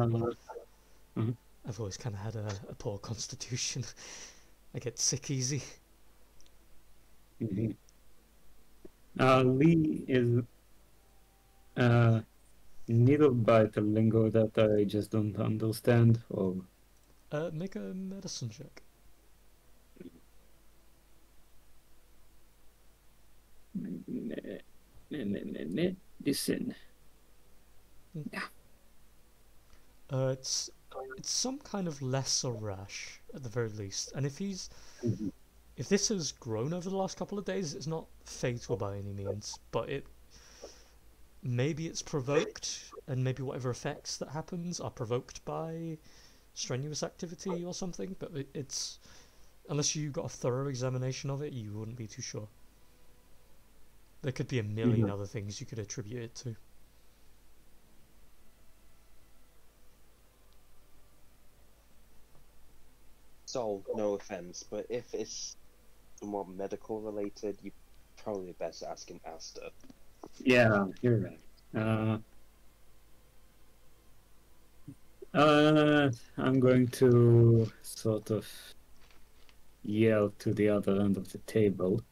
I've always kind of had a poor constitution. I get sick easy. Lee, is needle bite a lingo that I just don't understand, or Make a medicine check. Medicine. It's some kind of lesser rash at the very least, and if this has grown over the last couple of days, it's not fatal by any means, but maybe it's provoked and maybe whatever effects that happens are provoked by strenuous activity or something, but it's unless you got a thorough examination of it, you wouldn't be too sure. There could be a million other things you could attribute it to. So, no offense, but if it's somewhat medical related, you probably best ask an Asta. Yeah, you're right. I'm going to sort of yell to the other end of the table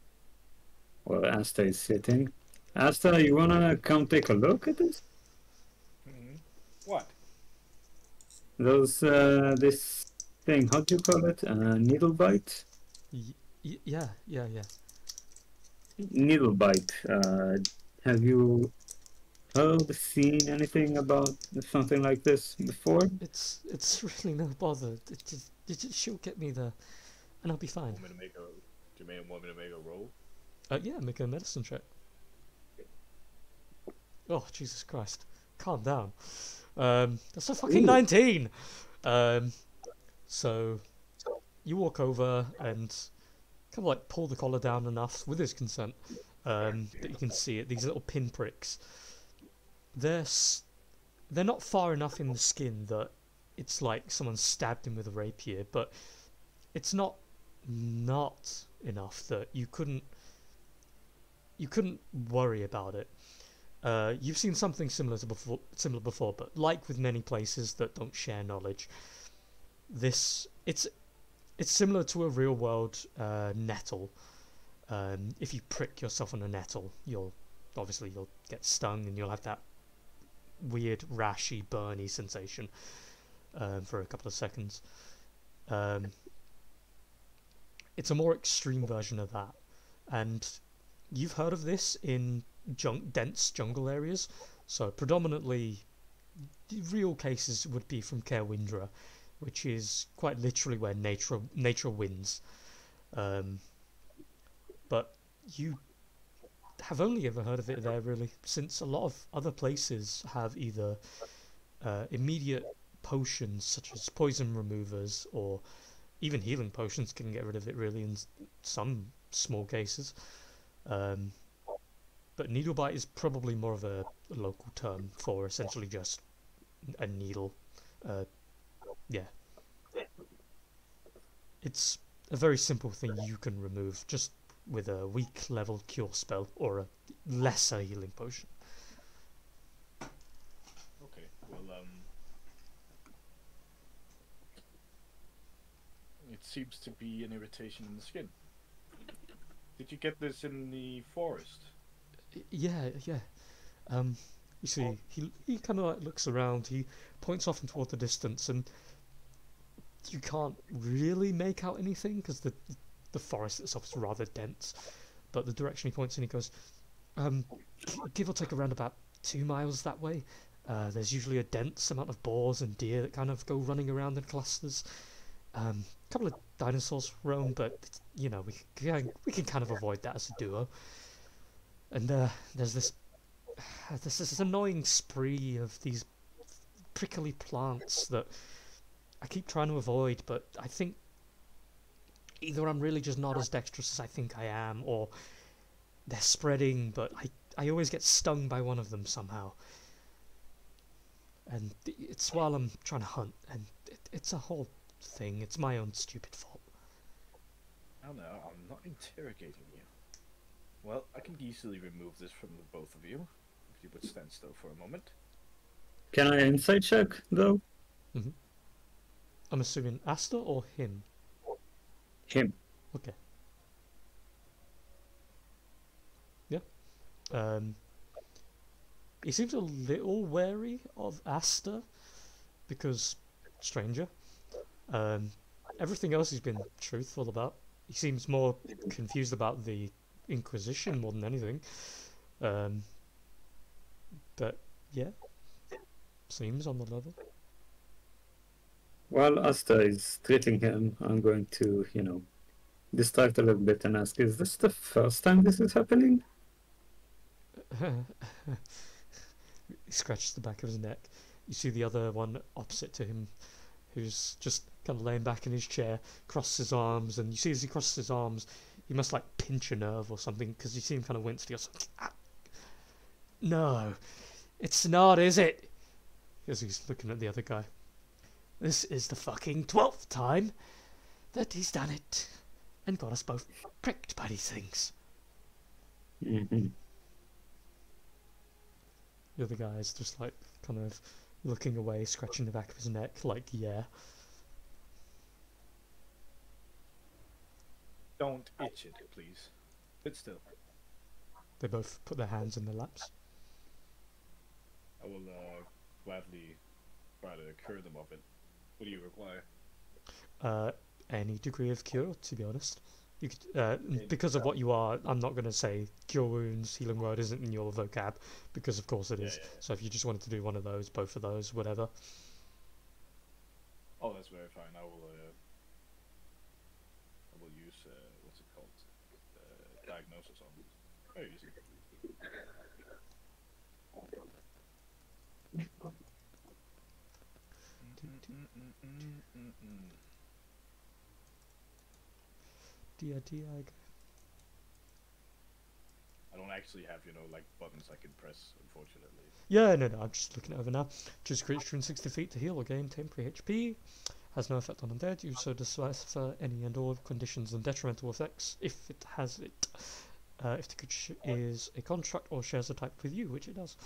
where Asta is sitting. Asta, you wanna come take a look at this? What? Those, this thing, how do you call it? Needle bite? Yeah. Needle bite. Have you heard, seen anything about something like this before? It's really no bother. She'll get me there, and I'll be fine. Want me to make a? Do you want me to make a roll? Yeah, make a medicine check. Oh, Jesus Christ. Calm down. That's a fucking 19! So, you walk over and kind of like pull the collar down enough, with his consent, that you can see it. These little pinpricks. They're not far enough in the skin that it's like someone stabbed him with a rapier, but it's not enough that you couldn't worry about it. You've seen something similar before, but like with many places that don't share knowledge, it's similar to a real world nettle. If you prick yourself on a nettle, you'll get stung and you'll have that weird rashy, burny sensation for a couple of seconds. It's a more extreme version of that, and you've heard of this in dense jungle areas. So predominantly, the real cases would be from Caerwindra, which is quite literally where nature wins. But you have only ever heard of it there, really, since a lot of other places have either immediate potions such as poison removers, or even healing potions can get rid of it, really, in some small cases. But needlebite is probably more of a local term for essentially just a needle. Yeah. It's a very simple thing you can remove just with a weak level cure spell or a lesser healing potion. Okay, well, it seems to be an irritation in the skin. Did you get this in the forest? Yeah. You see, he kind of like looks around. He points off and toward the distance, and you can't really make out anything because the forest itself is rather dense. But the direction he points in, he goes, give or take around about 2 miles that way. There's usually a dense amount of boars and deer that kind of go running around in clusters. A couple of dinosaurs roam, but you know, we can kind of avoid that as a duo. And there's this annoying spree of these prickly plants that I keep trying to avoid, but I think either I'm really just not as dexterous as I think I am, or they're spreading, but I always get stung by one of them somehow. And it's while I'm trying to hunt, and it's a whole thing. It's my own stupid fault. Oh no, I'm not interrogating you. Well, I can easily remove this from the both of you, if you would stand still for a moment. Can I insight check, though? Mm-hmm. I'm assuming Asta or him? Him. Okay. Yeah. He seems a little wary of Asta, because stranger. Everything else he's been truthful about. He seems more confused about the Inquisition more than anything. But yeah, seems on the level. While Asta is treating him, I'm going to, distract a little bit and ask, is this the first time this is happening? He scratches the back of his neck. You see the other one opposite to him, who's just kind of laying back in his chair, crosses his arms, and you see as he crosses his arms, he must like pinch a nerve or something, because you see him kind of wince. He goes, ah, no, it's not, is it? As he's looking at the other guy. This is the fucking 12th time that he's done it, and got us both pricked by these things. Mm-hmm. The other guy's just like kind of looking away, scratching the back of his neck, like, yeah. Don't itch it, please. Sit still. They both put their hands in their laps. I will gladly try to cure them of it. What do you require? Any degree of cure, to be honest. You could, because of what you are, I'm not going to say cure wounds, healing word isn't in your vocab, because of course it is. Yeah. So if you just wanted to do one of those, both of those, whatever. Oh, that's very fine. I will use what's it called? Diagnosis on this. Very easy. I don't actually have, like buttons I can press, unfortunately. Yeah, no, I'm just looking it over now. Choose a creature in 60 feet to heal or gain temporary HP. Has no effect on undead. You so decipher any and all conditions and detrimental effects if it has it. If the creature is a construct or shares a type with you, which it does.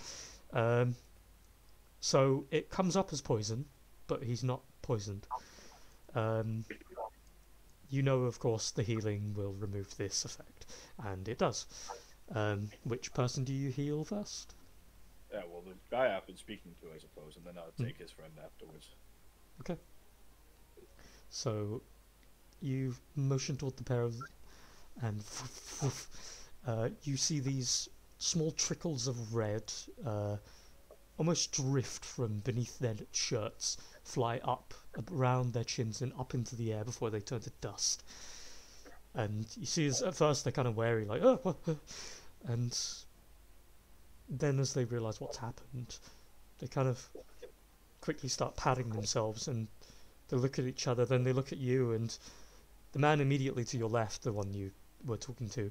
So it comes up as poison, but he's not poisoned. You know, of course, the healing will remove this effect, and it does. Which person do you heal first? Yeah, well, the guy I've been speaking to, I suppose, and then I'll take his friend afterwards. Okay. So you motion toward the pair of them, and you see these small trickles of red almost drift from beneath their shirts, fly up around their chins and up into the air before they turn to dust. And you see, as at first they're kind of wary, like, oh, and then as they realise what's happened, they kind of quickly start patting themselves, and they look at each other, then they look at you, and the man immediately to your left, the one you were talking to,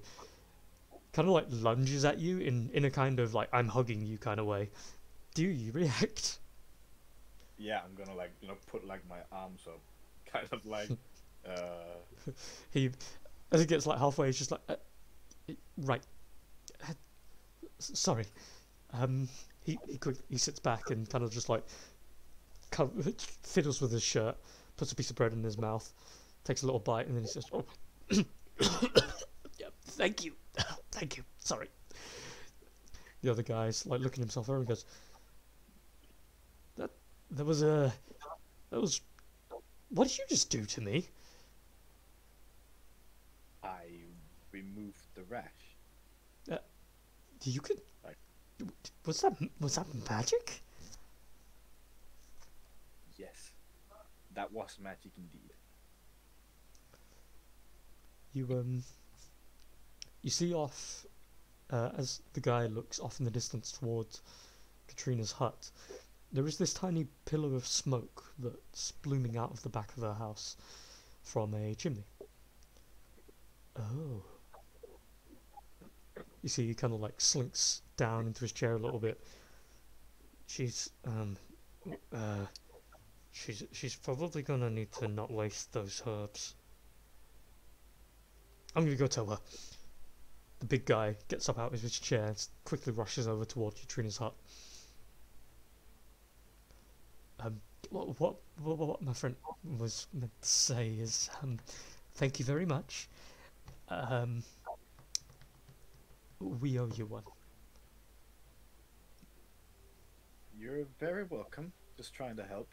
kind of like lunges at you in a kind of like, I'm hugging you kind of way. Do you react? Yeah, I'm gonna put like my arms up, kind of like He, as he gets like halfway, he's just like, right, sorry. He sits back and kind of just like fiddles with his shirt, puts a piece of bread in his mouth, takes a little bite, and then he says, "Oh, yeah, thank you, thank you. Sorry." The other guy's like looking himself over and goes, That was what did you just do to me?" I removed the rash. You could. Was that magic? Yes, that was magic indeed. You see off as the guy looks off in the distance towards Katrina's hut. There is this tiny pillar of smoke that's blooming out of the back of her house from a chimney. Oh. You see, he kind of like slinks down into his chair a little bit. She's probably gonna need to not waste those herbs. I'm gonna go tell her. The big guy gets up out of his chair and quickly rushes over towards Katrina's hut. What my friend was meant to say is, thank you very much. We owe you one. You're very welcome. Just trying to help.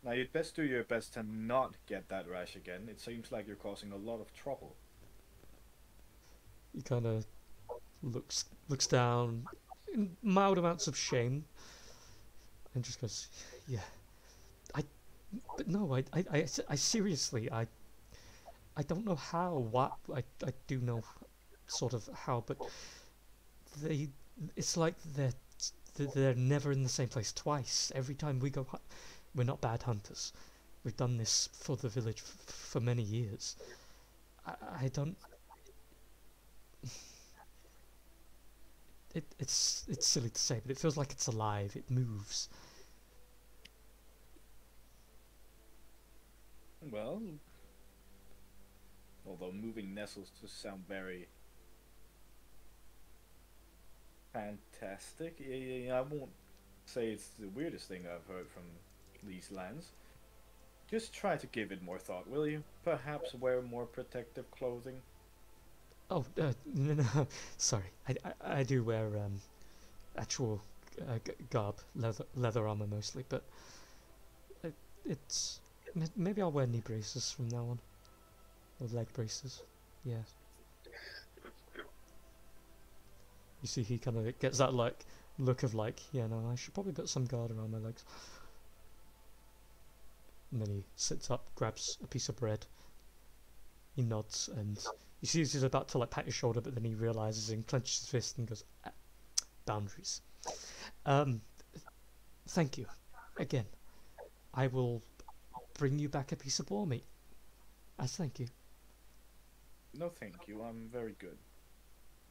Now, you'd best do your best to not get that rash again. It seems like you're causing a lot of trouble. He kind of looks down in mild amounts of shame and just goes, "Yeah, but no, I seriously, I don't know how. I do know sort of how, but it's like they're never in the same place twice. Every time we go, we're not bad hunters. We've done this for the village for many years. I don't. It's silly to say, but it feels like it's alive. It moves. Well, although moving Nestles just sound very fantastic, I won't say it's the weirdest thing I've heard from these lands. Just try to give it more thought, will you? Perhaps wear more protective clothing. Oh, no, sorry. I do wear actual garb, leather armor mostly, but it's maybe I'll wear knee braces from now on, or leg braces. Yeah. You see, he kind of gets that like look of like, yeah, no, I should probably put some guard around my legs. And then he sits up, grabs a piece of bread. He nods, and you see he's about to like pat your shoulder, but then he realizes and clenches his fist and goes, boundaries. Thank you. Again, I will bring you back a piece of boar meat. As thank you. No, thank you. I'm very good.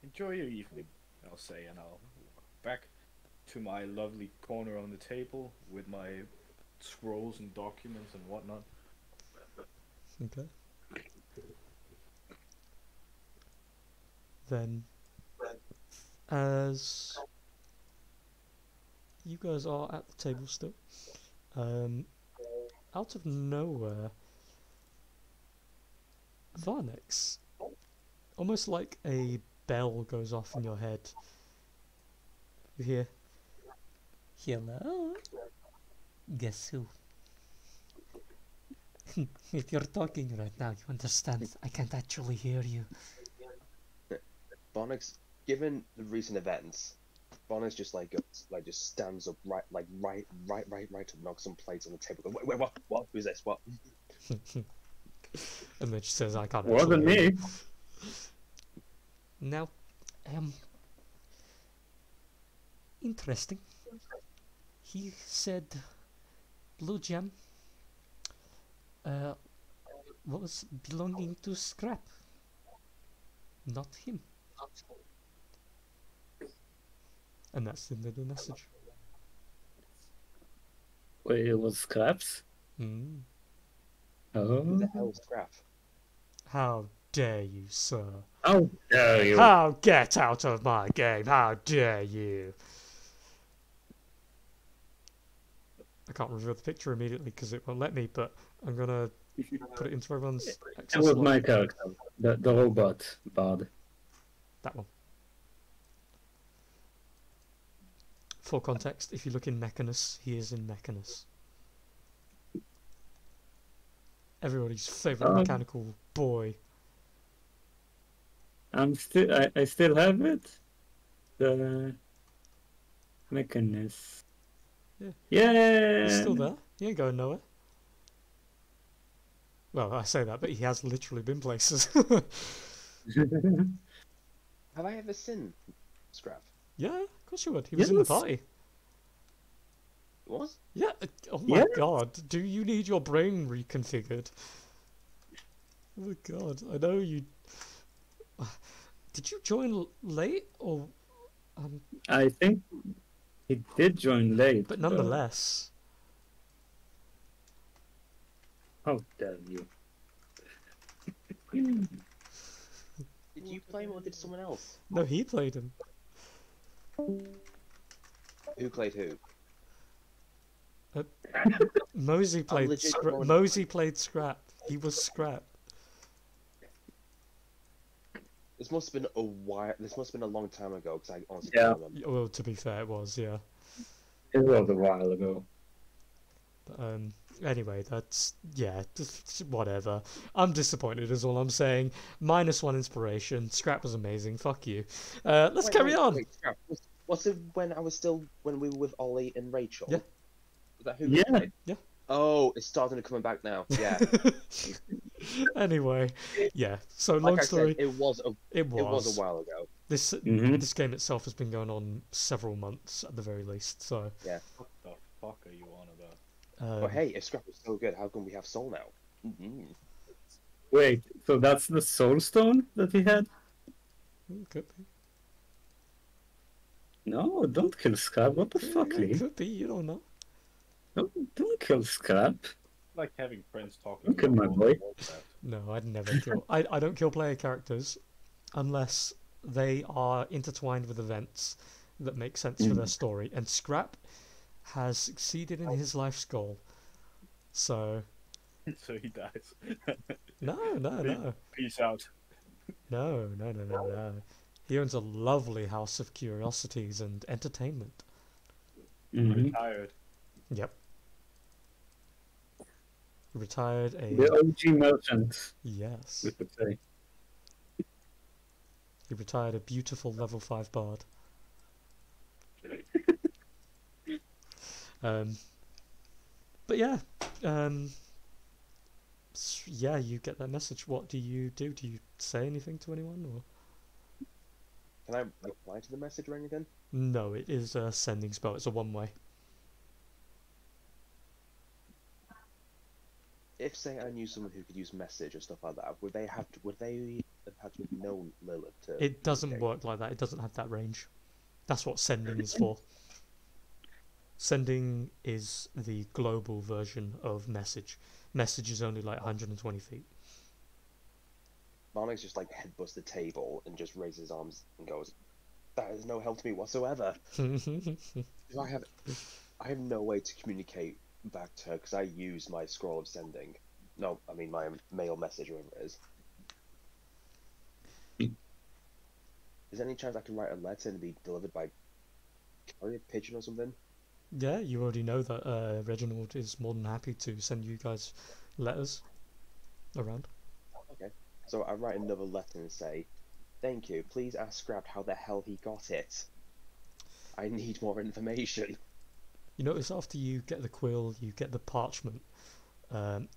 Enjoy your evening, I'll say, and I'll walk back to my lovely corner on the table with my scrolls and documents and whatnot. Okay. Then, as you guys are at the table still, out of nowhere, Varnex, almost like a bell goes off in your head. You hear, "Hello? Guess who?" If you're talking right now, you understand. I can't actually hear you. Bonix, given the recent events, Bonix just just stands up right up, knocks some plates on the table. Goes, wait, what? Who's this? What? And then she says, "I can't." Wasn't actually hear me. you." Now, interesting. He said, "Blue gem was belonging to Scrap, not him." And that's the end of the message. Wait, it was scraps? Mm. Who the Oh. hell's Scrap? How dare you, sir? How dare you? How get out of my game? How dare you? I can't reveal the picture immediately because it won't let me, but I'm gonna put it into everyone's It access was log. my character, the robot bard. That one. For context, if you look in Mechanus, he is in Mechanus. Everybody's favourite mechanical boy. I still have it. The Mechanus. Yeah. Yeah. He's still there. He ain't going nowhere. Well, I say that, but he has literally been places. Have I ever seen Scrap? Yeah, of course you would. He was in the Yes. party. What? Yeah. Oh my Yeah. god. Do you need your brain reconfigured? Oh my god. I know you. Did you join late or? I think he did join late. But nonetheless. How dare you? Did you play him or did someone else? No, he played him. Who played who? Mosey played legit Scrap. going- Mosey played Scrap. He was Scrap. This must have been a while. This must have been a long time ago because I honestly Yeah. can't remember. Well, to be fair, it was, yeah. It was a while ago. But, anyway, that's, yeah, just whatever. I'm disappointed is all I'm saying. -1 inspiration. Scrap was amazing. Fuck you. Let's carry on. Wait, Scrap, was it when we were with Ollie and Rachel? Yeah. Was that who? Yeah. played? Yeah. Oh, it's starting to come back now. Yeah. Anyway, yeah. So Like long I story. said, it was It a was. while ago. This Mhm. this game itself has been going on several months at the very least. So What the fuck are you on about? But um, hey, if Scrap is so good, how come we have Soul now? Wait, so that's the Soul Stone that he had? could be. No, don't kill Scrap. What the fuck, Lee? Could be. You don't know. Don't kill Scrap. Like having friends talking Don't kill about my World boy. of Warcraft. No, I'd never kill. I don't kill player characters unless they are intertwined with events that make sense for their story. And Scrap has succeeded in his life's goal. So So he dies. no. Peace out. No. He owns a lovely house of curiosities and entertainment. Mhm. Retired. Yep. Retired a The OG merchant, yes. we could say. He retired a beautiful level 5 bard. But yeah, yeah, you get that message. What do you do? Do you say anything to anyone, or Can I reply to the message or anything? no? It is a sending spell. It's a one-way. If say I knew someone who could use message or stuff like that, would they have had to have known Lilith to? It doesn't communicate? work like that. It doesn't have that range. That's what sending is for. Sending is the global version of message. Message is only like 120 feet. Marnix just like headbutts the table and just raises his arms and goes, "That is no help to me whatsoever." I have no way to communicate back to her because I use my scroll of sending. No, I mean my mail message, whatever it is. Is there any chance I can write a letter and be delivered by carrier pigeon or something? Yeah, you already know that Reginald is more than happy to send you guys letters around. Okay. So I write another letter and say, "Thank you. Please ask Scrap how the hell he got it. I need more information." You notice after you get the quill, you get the parchment,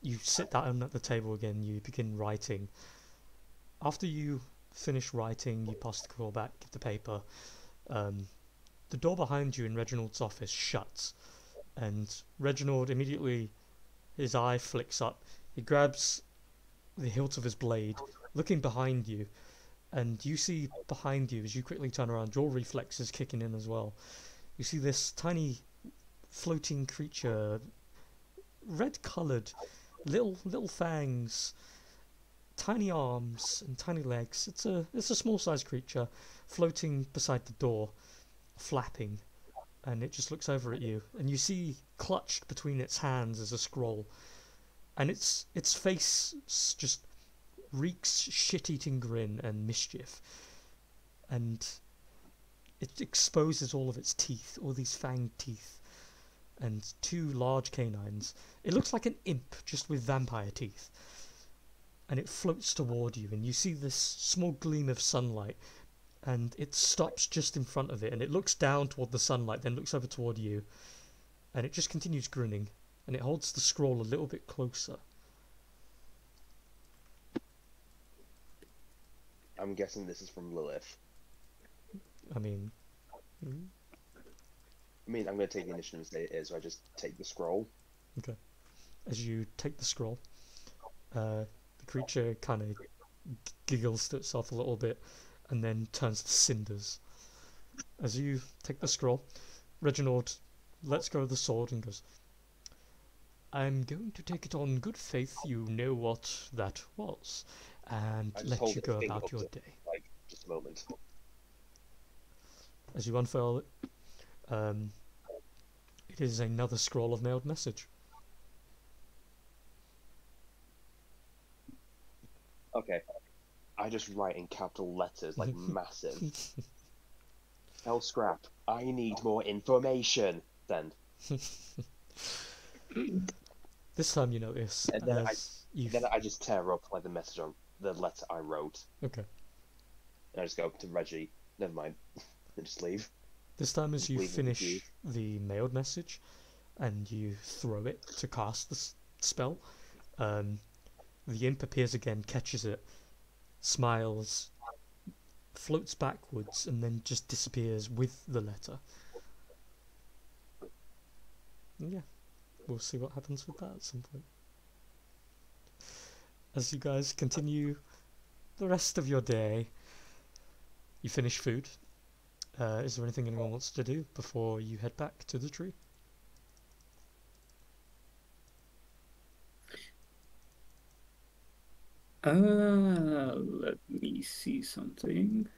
you sit down at the table again, you begin writing. After you finish writing, you pass the quill back, give the paper. The door behind you in Reginald's office shuts, and Reginald immediately, his eye flicks up. He grabs the hilt of his blade, looking behind you, and you see behind you, as you quickly turn around, your reflexes kicking in as well. You see this tiny floating creature, red-coloured, little fangs, tiny arms and tiny legs. It's a small-sized creature floating beside the door, flapping, and it just looks over at you, and you see clutched between its hands is a scroll, and its face just reeks shit-eating grin and mischief, and it exposes all of its teeth, all these fanged teeth, and two large canines. It looks like an imp, just with vampire teeth. And it floats toward you, and you see this small gleam of sunlight, and it stops just in front of it, and it looks down toward the sunlight, then looks over toward you, and it just continues grinning, and it holds the scroll a little bit closer. I'm guessing this is from Lilith. I mean, I'm going to take the initiative and say it is, so I just take the scroll. okay. As you take the scroll, the creature kind of giggles to itself a little bit, and then turns to cinders. As you take the scroll, Reginald lets go of the sword and goes, "I'm going to take it on good faith you know what that was, and I just let hold you it go finger about up your to- day." Like, just a moment. As you unfurl it, it is another scroll of mailed message. Okay. I just write in capital letters, like massive. "Tell Scrap, I need more information." Send. This time you notice, And then you've... I just tear up like the message on the letter I wrote. Okay. And I just go up to Reggie. Never mind. And just leave. This time as you Leave it with finish you. the mailed message, and you throw it to cast the spell, the imp appears again, catches it, smiles, floats backwards and then just disappears with the letter. And yeah, we'll see what happens with that at some point. As you guys continue the rest of your day, you finish food. Is there anything anyone wants to do before you head back to the tree? Let me see something.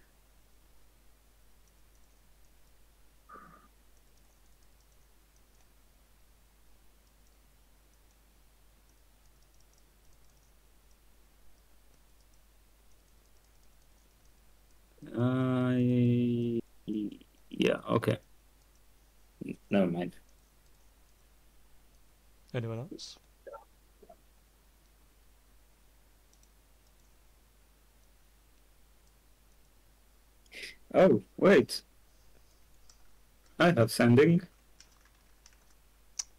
Yeah, okay. Never mind. Anyone else? Oh, wait. I have sending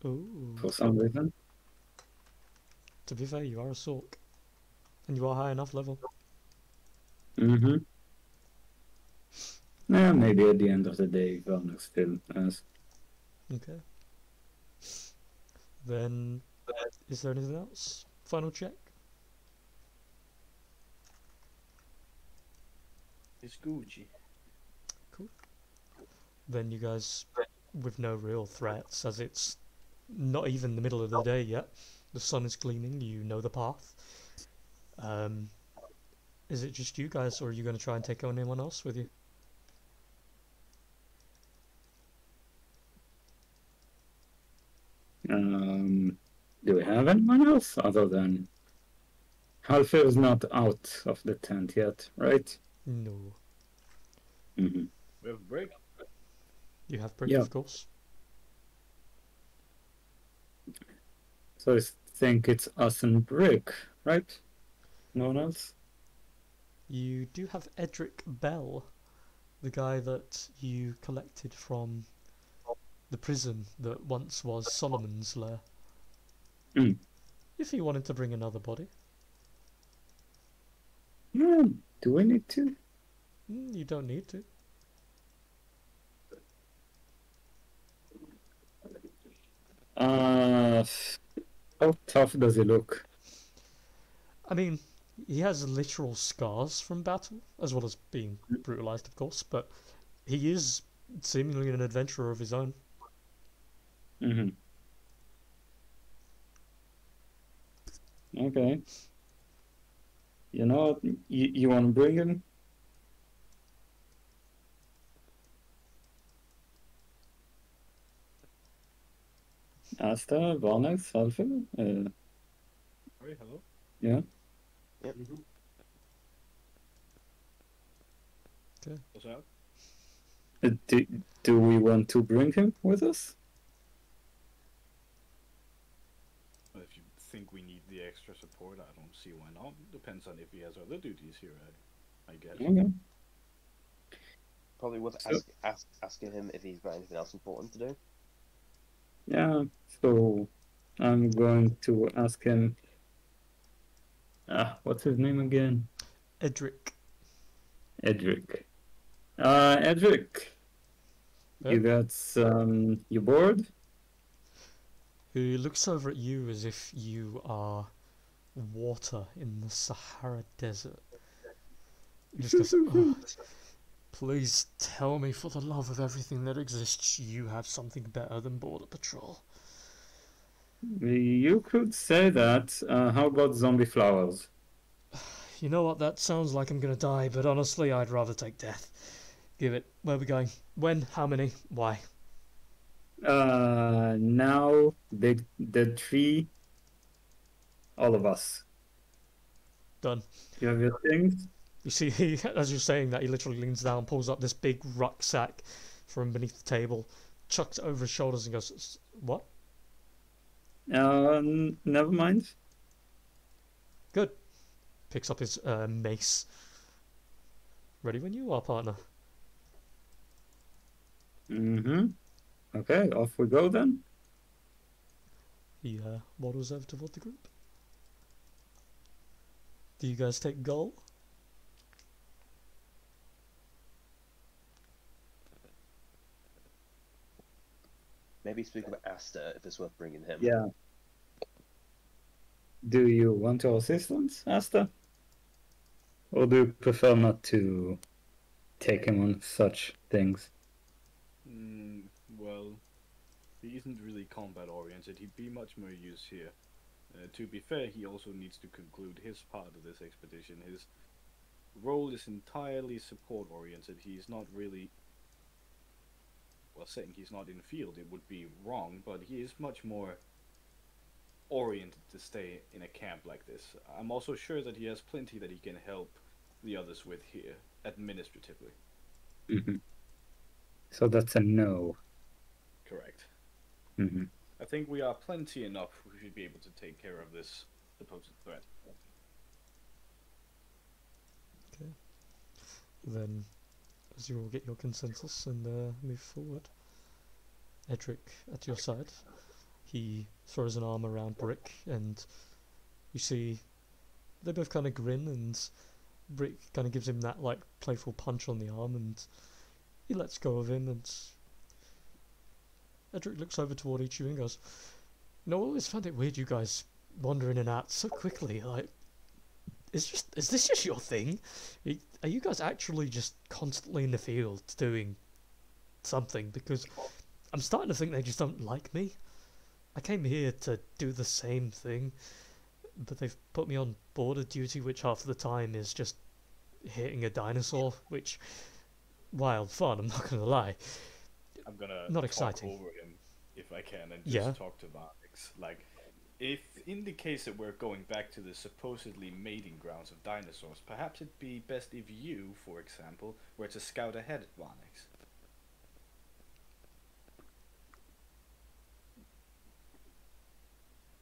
Ooh. for some reason. To be fair, you are a Sork. And you are high enough level. Mm-hmm. Yeah, maybe at the end of the day, Velner still has. Okay. Then, is there anything else? Final check? It's Gucci. Cool. Then you guys, with no real threats, as it's not even the middle of the day yet, the sun is gleaming, you know the path. Is it just you guys, or are you going to try and take on anyone else with you? Do we have anyone else other than Halfir is not out of the tent yet, right? No. Mm-hmm. We have a break. You have Brick, Yeah. of course. So I think it's us and Brick, right? No one else? You do have Edric Bell, the guy that you collected from the prison that once was Solomon's lair. Mm. If you wanted to bring another body. Yeah, do we need to? You don't need to. How tough does he look? I mean, he has literal scars from battle, as well as being brutalized, of course, but he is seemingly an adventurer of his own. Mm-hmm. Okay. You know what? You want to bring him? Asta, Varnex, Halfir? Sorry, hello? Yeah. Yep. Okay. What's up? Do we want to bring him with us? Well, if you think we need the extra support, I don't see why not. Depends on if he has other duties here, I guess. Okay. Probably worth So- asking him if he's got anything else important to do. Yeah, so I'm going to ask him. What's his name again? Edric. Edric. Edric, Yeah? you got you bored? He looks over at you as if you are water in the Sahara Desert. He just goes, "Oh, please tell me, for the love of everything that exists, you have something better than Border Patrol." You could say that. How about zombie flowers? You know what, that sounds like I'm gonna die, but honestly, I'd rather take death. Give it. Where are we going? When? How many? Why? Now, big dead tree. All of us. Done. You have your things? You see, he, as you're saying that, he literally leans down, pulls up this big rucksack from beneath the table, chucks it over his shoulders and goes, "What?" Never mind. Good. Picks up his mace. Ready when you are, partner. Mm-hmm. Okay, off we go then. He waddles over toward the group. Do you guys take goal? maybe speak with Asta if it's worth bringing him. Yeah. Do you want your assistance, Asta? Or do you prefer not to take him on such things? Well, he isn't really combat oriented. He'd be much more use here. To be fair, he also needs to conclude his part of this expedition. His role is entirely support oriented. He's not really, well, saying he's not in field, it would be wrong, but he is much more oriented to stay in a camp like this. I'm also sure that he has plenty that he can help the others with here, administratively. Mm-hmm. So that's a no. Correct. Mm-hmm. I think we are plenty enough who should be able to take care of this supposed threat. Okay. Then, as you all get your consensus and move forward, Edric at your side, he throws an arm around Brick, and you see they both kind of grin, and Brick kind of gives him that like playful punch on the arm, and he lets go of him, and Edric looks over toward each of you and goes, "You know, I always found it weird you guys wander in and out so quickly. Like, is this just your thing? Are you guys actually just constantly in the field doing something? Because I'm starting to think they just don't like me. I came here to do the same thing, but they've put me on border duty, which half of the time is just hitting a dinosaur, which, wild fun, I'm not gonna lie. I'm gonna Not talk exciting. over him if I can and just Yeah. talk to Varnix. Like, if in the case that we're going back to the supposedly mating grounds of dinosaurs, perhaps it'd be best if you, for example, were to scout ahead at Varnix.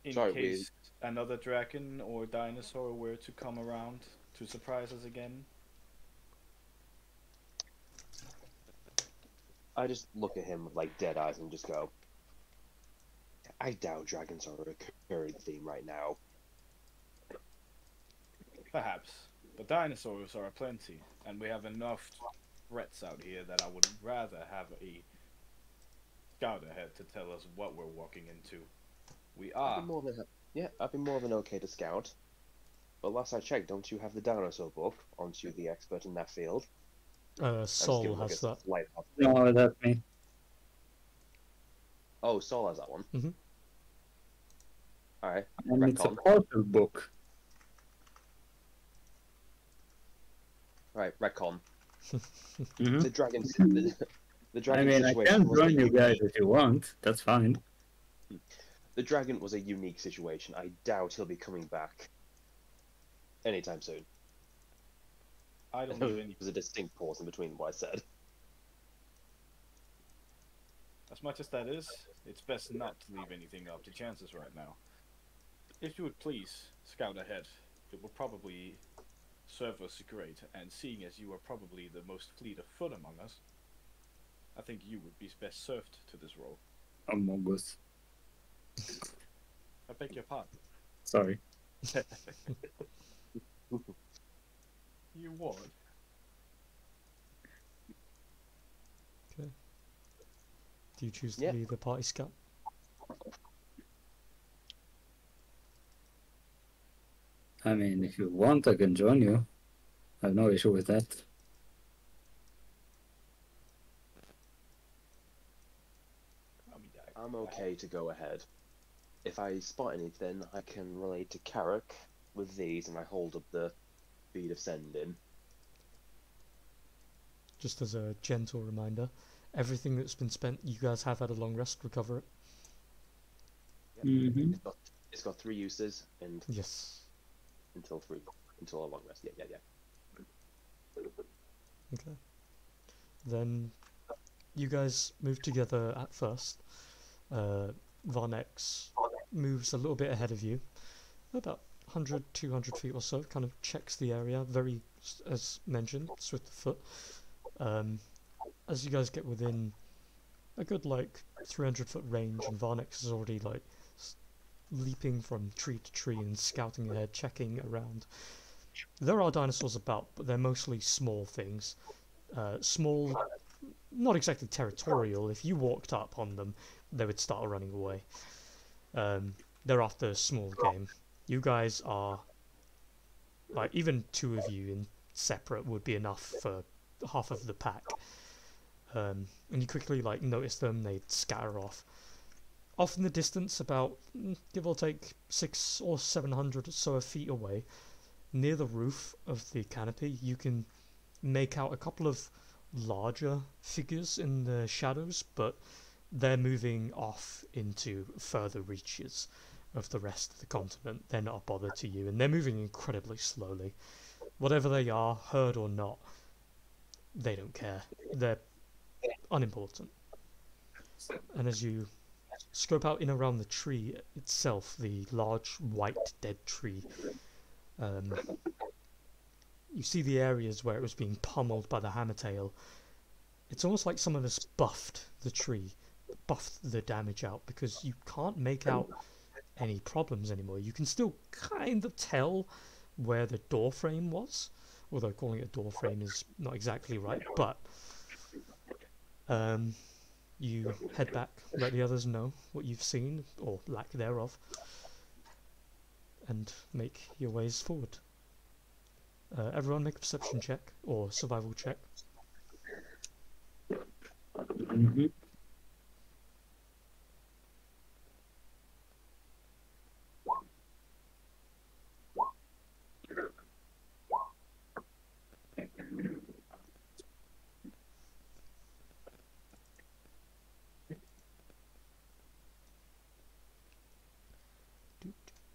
In Sorry, case another dragon or dinosaur were to come around to surprise us again. I just look at him with like dead eyes and just go, I doubt dragons are a recurring theme right now. Perhaps. But dinosaurs are aplenty, and we have enough threats out here that I would rather have a scout ahead to tell us what we're walking into. We are. I'd be more than okay to scout. But last I checked, don't you have the dinosaur book? Aren't you the expert in that field? Sol has that. No, that's me. Oh, Sol has that one. Mhm. Alright. And it's a Retcon. portal book. Alright, retcon. Mhm. The dragon. The I dragon mean, I situation can was a join you guys unique- if you want. That's fine. The dragon was a unique situation. I doubt he'll be coming back anytime soon. I don't There need any. was a distinct pause in between what I said. As much as that is, it's best not to leave anything up to chances right now. If you would please scout ahead, it will probably serve us great, and seeing as you are probably the most fleet of foot among us, I think you would be best served to this role. Among Us. I beg your pardon. Sorry. You would. Okay. Do you choose to Yeah. be the party scout? I mean, if you want, I can join you. I have no issue with that. I'm okay to go ahead. If I spot anything, I can relate to Carrick with these, and I hold up the bead of sending. Just as a gentle reminder, everything that's been spent, you guys have had a long rest, recover it. Mm-hmm. It's got 3 uses, and Yes. until a long rest. Yeah. Okay. Then you guys move together at first. Varnex moves a little bit ahead of you, about 100, 200 feet or so, kind of checks the area, very, as mentioned, swift of foot. As you guys get within a good, like, 300 foot range, and Varnex is already, like, leaping from tree to tree and scouting ahead, checking around. There are dinosaurs about, but they're mostly small things. Small, not exactly territorial. If you walked up on them, they would start running away. They're after a small game. You guys are, like, even two of you in separate would be enough for half of the pack. And you quickly, like, notice them, they scatter off. Off in the distance, about, give or take, 600 or 700 or so feet away, near the roof of the canopy, you can make out a couple of larger figures in the shadows, but they're moving off into further reaches of the rest of the continent. They're not a bother to you, and they're moving incredibly slowly. Whatever they are, herd or not, they don't care. They're unimportant. And as you scope out in around the tree itself, the large white dead tree, you see the areas where it was being pummeled by the hammertail. It's almost like someone has buffed the tree, buffed the damage out, because you can't make out any problems anymore. You can still kind of tell where the door frame was, although calling it a door frame is not exactly right. But you head back, let the others know what you've seen, or lack thereof, and make your ways forward. Everyone make a perception check, or survival check. Mm-hmm.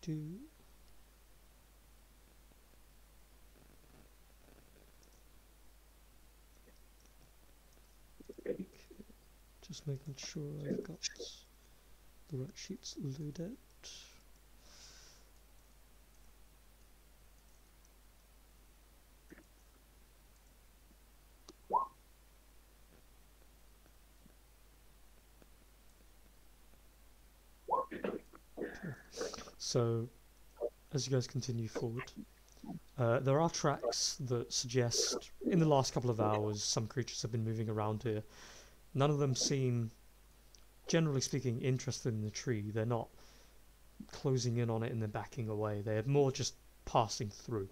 Do. Okay. Just making sure I've got the right sheets loaded. So, as you guys continue forward, there are tracks that suggest in the last couple of hours some creatures have been moving around here. None of them seem, generally speaking, interested in the tree. They're not closing in on it and then backing away. They're more just passing through.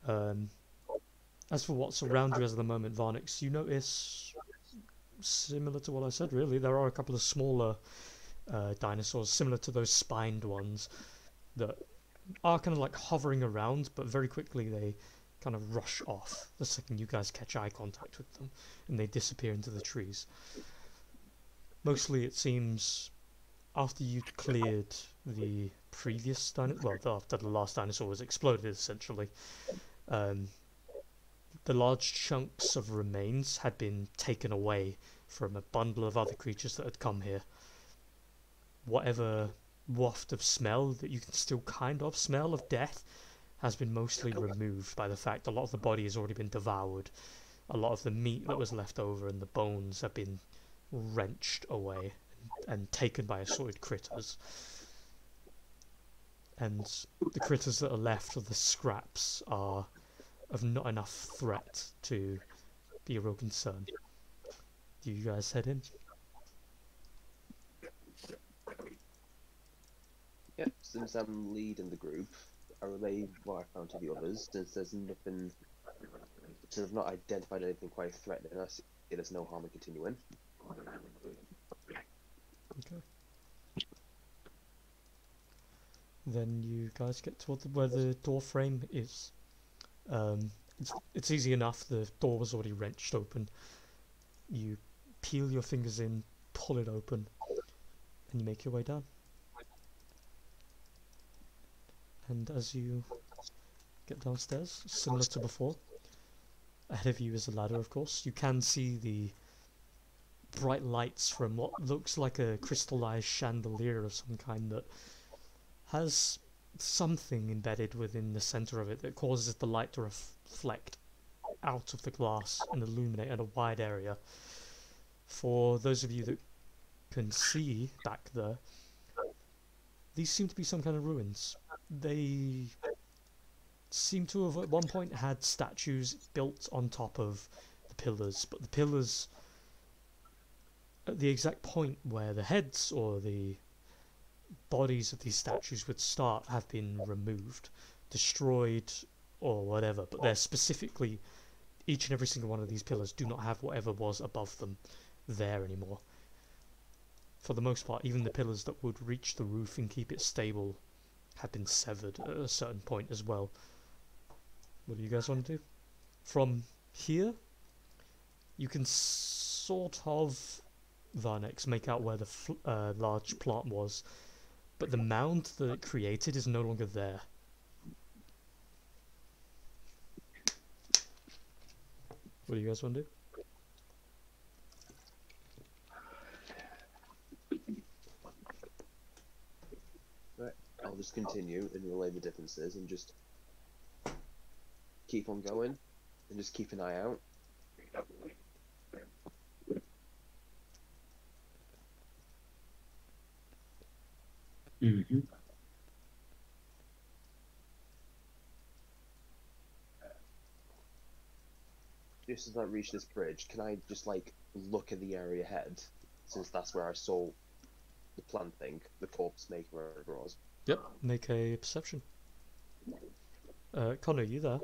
As for what's around you as of the moment, Varnix, you notice, similar to what I said really, there are a couple of smaller dinosaurs, similar to those spined ones, that are kind of like hovering around, but very quickly they kind of rush off the second you guys catch eye contact with them, and they disappear into the trees. Mostly it seems after you'd cleared the previous dinosaur, well, after the last dinosaur was exploded essentially, the large chunks of remains had been taken away from a bundle of other creatures that had come here. Whatever waft of smell that you can still kind of smell of death has been mostly removed by the fact a lot of the body has already been devoured. A lot of the meat that was left over and the bones have been wrenched away and taken by assorted critters. And the critters that are left, or the scraps, are of not enough threat to be a real concern. Do you guys head in? Yep, since I'm leading the group, I relay what I found to the others. Since there's nothing, since I've not identified anything quite threatening us, there's no harm in continuing. Okay. Then you guys get toward where the door frame is. It's easy enough. The door was already wrenched open. You peel your fingers in, pull it open, and you make your way down. And as you get downstairs, similar to before, ahead of you is a ladder, of course. You can see the bright lights from what looks like a crystallized chandelier of some kind that has something embedded within the center of it that causes the light to reflect out of the glass and illuminate a wide area. For those of you that can see back there, these seem to be some kind of ruins. They seem to have at one point had statues built on top of the pillars, but the pillars at the exact point where the heads or the bodies of these statues would start have been removed, destroyed, or whatever, but they're specifically, each and every single one of these pillars do not have whatever was above them there anymore. For the most part, even the pillars that would reach the roof and keep it stable have been severed at a certain point as well. What do you guys want to do? From here, you can sort of, Varnex, make out where the large plant was, but the mound that it created is no longer there. What do you guys want to do? Right. I'll just continue and relay the differences and just keep on going and just keep an eye out. Mm-hmm. Just as I reach this bridge, can I just like look at the area ahead, since that's where I saw the plant thing, the corpse maker, wherever it was. Yep, make a perception. Connor, you there?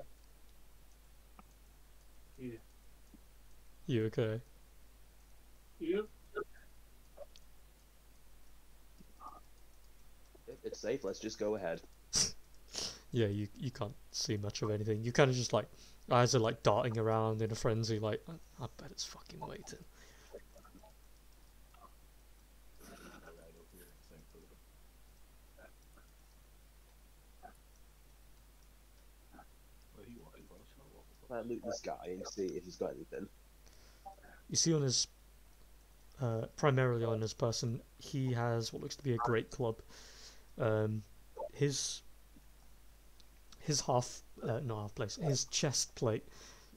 Yeah. You okay? Yep. If it's safe, let's just go ahead. Yeah, you can't see much of anything. You kind of just like, eyes are like darting around in a frenzy, like, I bet it's fucking waiting. Can I loot this guy and see if he's got anything? You see on his, primarily on his person, he has what looks to be a great club. His half, not half place, his chest plate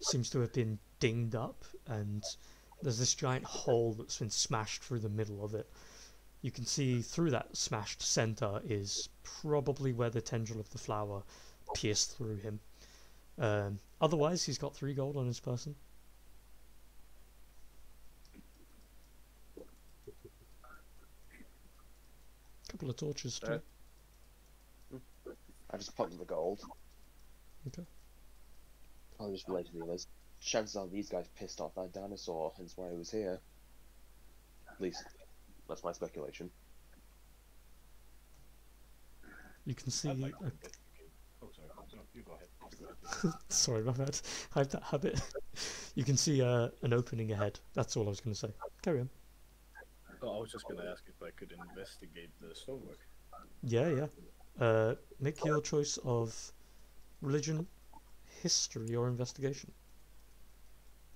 seems to have been dinged up, and there's this giant hole that's been smashed through the middle of it. You can see through that smashed center is probably where the tendril of the flower pierced through him. Otherwise, he's got 3 gold on his person. Couple of torches too. I just put in the gold. Okay. I'll just relate to the others. Chances are these guys pissed off that dinosaur, hence why he was here. At least, that's my speculation. You can see. I'd like to investigate. Oh, sorry. No, you go ahead. You go ahead. Sorry, my bad. I have that habit. You can see an opening ahead. That's all I was going to say. Carry on. Oh, I was just gonna ask if I could investigate the stonework. Yeah, yeah. Make your choice of religion, history, or investigation.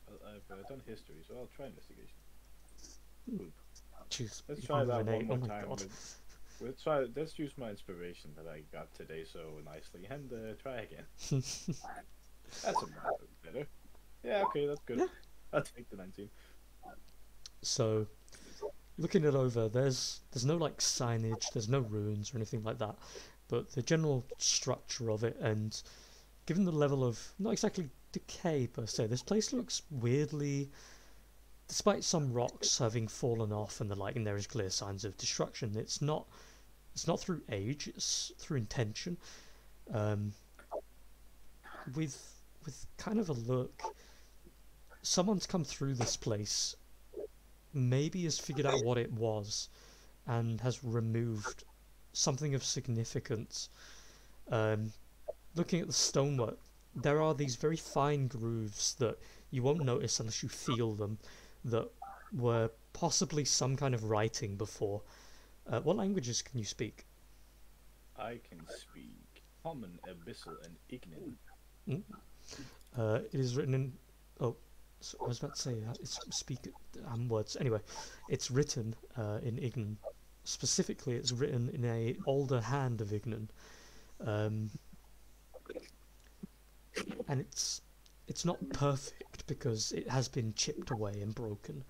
I've done history, so I'll try investigation. Jeez, Let's you try can't have that an one 8. more Oh my time. God. Let's use my inspiration that I got today so nicely and try again. That's a bit better. Yeah, okay, that's good. Yeah. I'll take the 19. So, looking it over, there's no like signage, there's no runes or anything like that, but the general structure of it, and given the level of not exactly decay per se, this place looks weirdly, despite some rocks having fallen off and the like, and there is clear signs of destruction. It's not through age, it's through intention. With kind of a look, someone's come through this place, maybe has figured out what it was, and has removed something of significance. Looking at the stonework, there are these very fine grooves that you won't notice unless you feel them, that were possibly some kind of writing before. What languages can you speak? I can speak Common, Abyssal, and Ignan. It is written in... Oh, so I was about to say, it's speak words. Anyway, it's written in Ignan. Specifically, it's written in a older hand of Ignan. And it's not perfect because it has been chipped away and broken,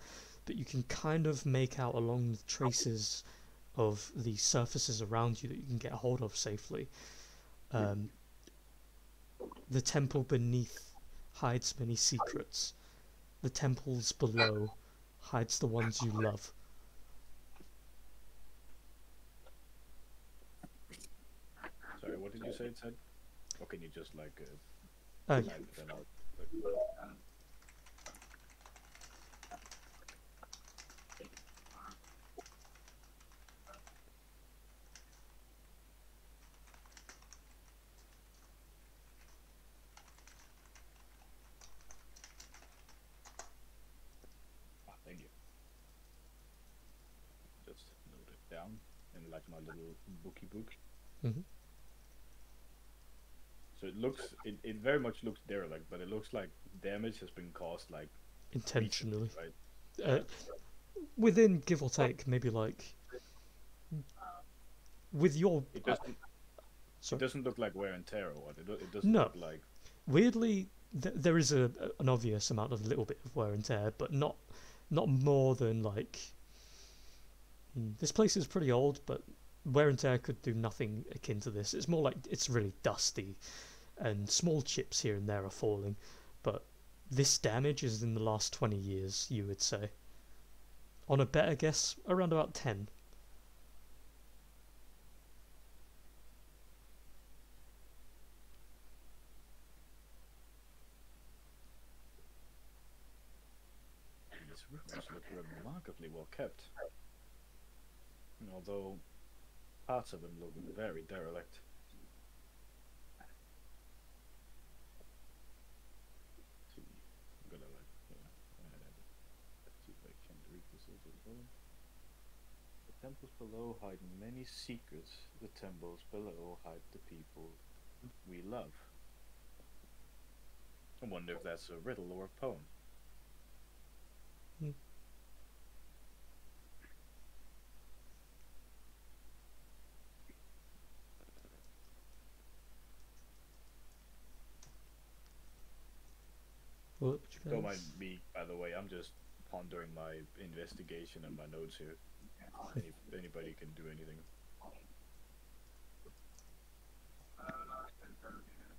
but you can kind of make out along the traces of the surfaces around you that you can get a hold of safely. The temple beneath hides many secrets. The temples below hides the ones you love. Sorry, what did you say it said? Or can you just like Yeah. type them out? Thank you. Just note it down in like my little bookie book. Mm-hmm. So it very much looks derelict, but it looks like damage has been caused like Intentionally. recently, Uh, right? within give or take, maybe like with your. It doesn't. It Sorry. doesn't look like wear and tear or what. It doesn't No. look like. Weirdly, there is an obvious amount of little bit of wear and tear, but not more than like. This place is pretty old, but wear and tear could do nothing akin to this. It's more like it's really dusty, and small chips here and there are falling, but this damage is in the last 20 years, you would say. On a better guess, around about 10. These rooms look remarkably well kept. Although parts of them look very derelict. See, I'm gonna like see if I can read this as well. The temples below hide many secrets. The temples below hide the people we love. I wonder if that's a riddle or a poem. What Don't mind me, by the way. I'm just pondering my investigation and my notes here. If anybody can do anything.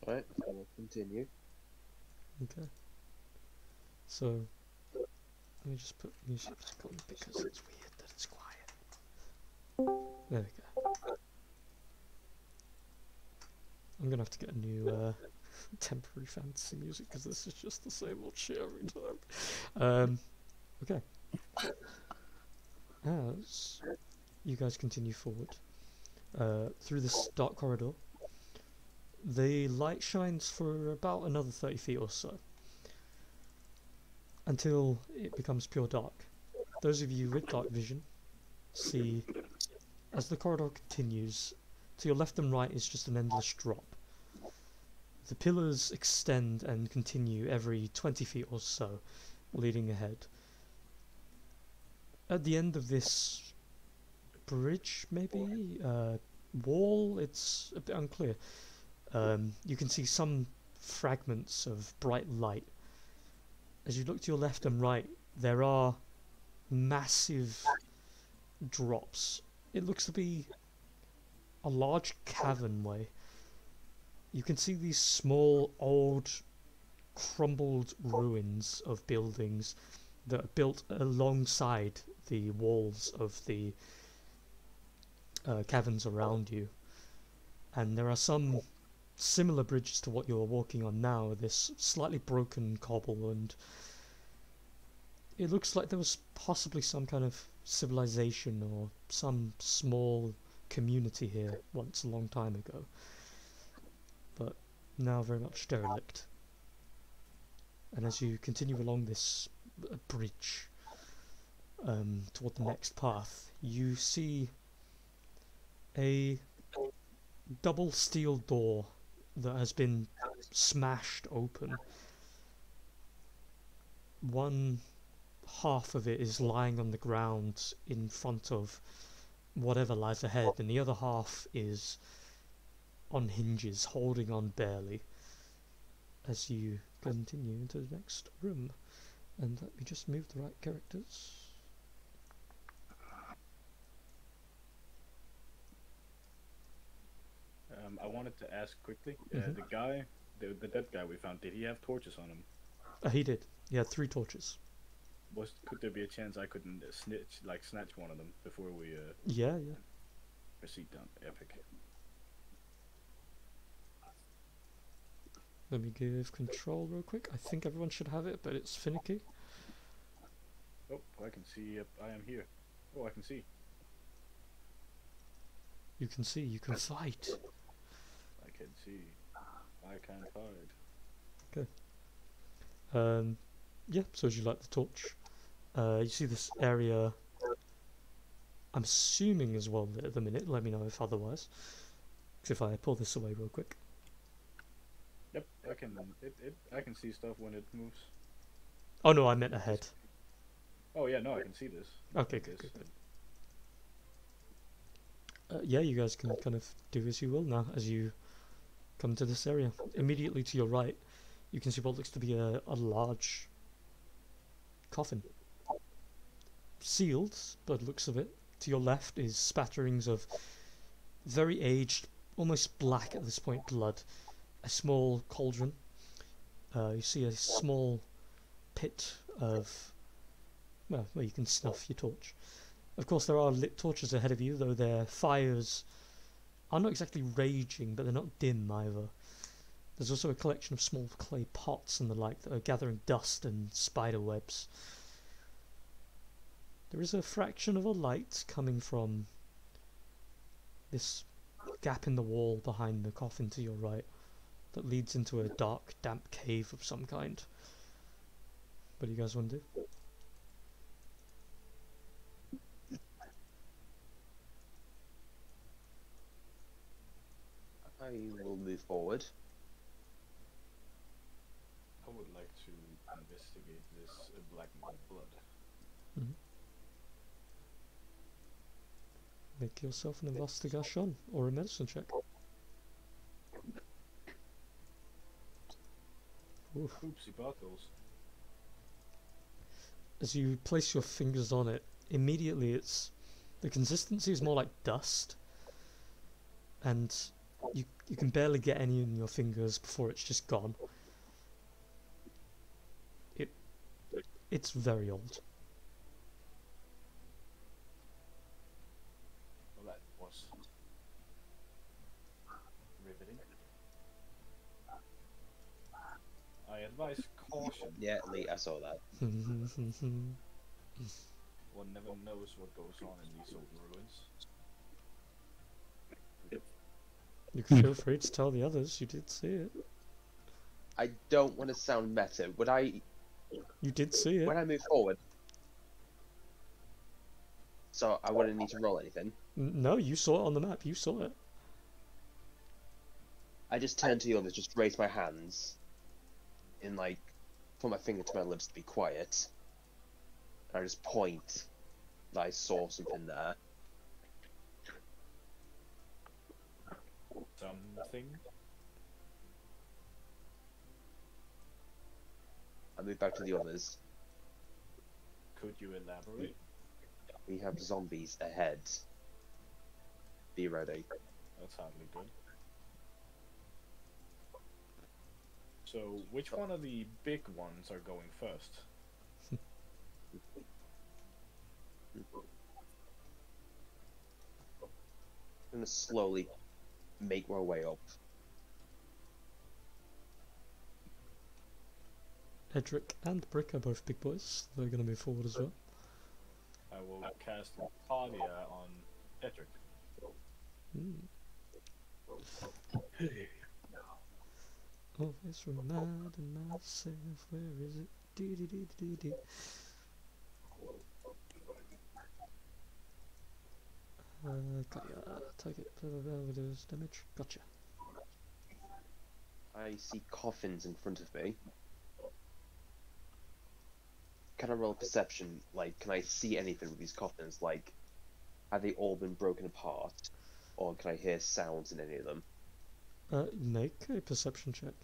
Alright, so we'll continue. Okay. So, let me just put music on because it's weird that it's quiet. There we go. I'm gonna have to get a new temporary fantasy music because this is just the same old shit every time. Okay. As you guys continue forward through this dark corridor, the light shines for about another 30 feet or so until it becomes pure dark. Those of you with dark vision see, as the corridor continues, to your left and right is just an endless drop. The pillars extend and continue every 20 feet or so, leading ahead. At the end of this bridge, maybe? Wall? It's a bit unclear. You can see some fragments of bright light. As you look to your left and right, there are massive drops. It looks to be a large cavernway. You can see these small, old, crumbled ruins of buildings that are built alongside the walls of the caverns around you. And there are some similar bridges to what you're walking on now, this slightly broken cobble, and it looks like there was possibly some kind of civilization or some small community here once a long time ago, but now very much derelict. And as you continue along this bridge toward the next path, you see a double steel door that has been smashed open. One half of it is lying on the ground in front of whatever lies ahead, and the other half is on hinges, holding on barely, as you continue into the next room. And let me just move the right characters. I wanted to ask quickly, Mhm. the guy, the dead guy we found, did he have torches on him? He did. He had 3 torches. Could there be a chance I couldn't snatch one of them before we Yeah, yeah. proceed down? Epic. Let me give control real quick. I think everyone should have it, but it's finicky. Oh, I can see. I am here. Oh, I can see. You can see, you can fight. I can see. I can't hide. Yeah, so as you light the torch, you see this area, I'm assuming is well lit at the minute. Let me know if otherwise. 'Cause if I pull this away real quick. Yep, I can. I can see stuff when it moves. Oh no, I meant ahead. Oh yeah, no, I can see this. Okay, good, good, good. Yeah, you guys can kind of do as you will now as you come to this area. Immediately to your right, you can see what looks to be a large coffin. Sealed, by the looks of it. To your left is spatterings of very aged, almost black at this point blood. A small cauldron. You see a small pit of, well, where you can snuff your torch. Of course, there are lit torches ahead of you, though their fires are not exactly raging, but they're not dim either. There's also a collection of small clay pots and the like that are gathering dust and spider webs. There is a fraction of a light coming from this gap in the wall behind the coffin to your right that leads into a dark, damp cave of some kind. What do you guys want to do? I will move forward. I would like to investigate this blackened blood. Mm-hmm. Make yourself an investigation or a medicine check. Oof. Oopsie bottles. As you place your fingers on it, immediately the consistency is more like dust, and you can barely get any in your fingers before it's just gone. It's very old. Well, that was riveting. I advise caution. Yeah, Lee, I saw that. One never knows what goes on in these old ruins. You can feel free to tell the others you did see it. I don't want to sound meta. You did see it. When I move forward, so I wouldn't need to roll anything. No, you saw it on the map. You saw it. I just turn to the others, just raise my hands, and like put my finger to my lips to be quiet. And I just point that I saw something there. Something. I move back to the others. Could you elaborate? We have zombies ahead. Be ready. That's hardly good. So, which one of the big ones are going first? I'm gonna slowly make my way up. Edric and Brick are both big boys. They're going to move forward as well. I will cast Talia on Edric. Always reminding myself, where is it? Dee dee dee dee dee. Got ya. Target reduce damage. Gotcha. I see coffins in front of me. Can I roll perception? Like, can I see anything with these coffins? Like, have they all been broken apart? Or can I hear sounds in any of them? Make a perception check.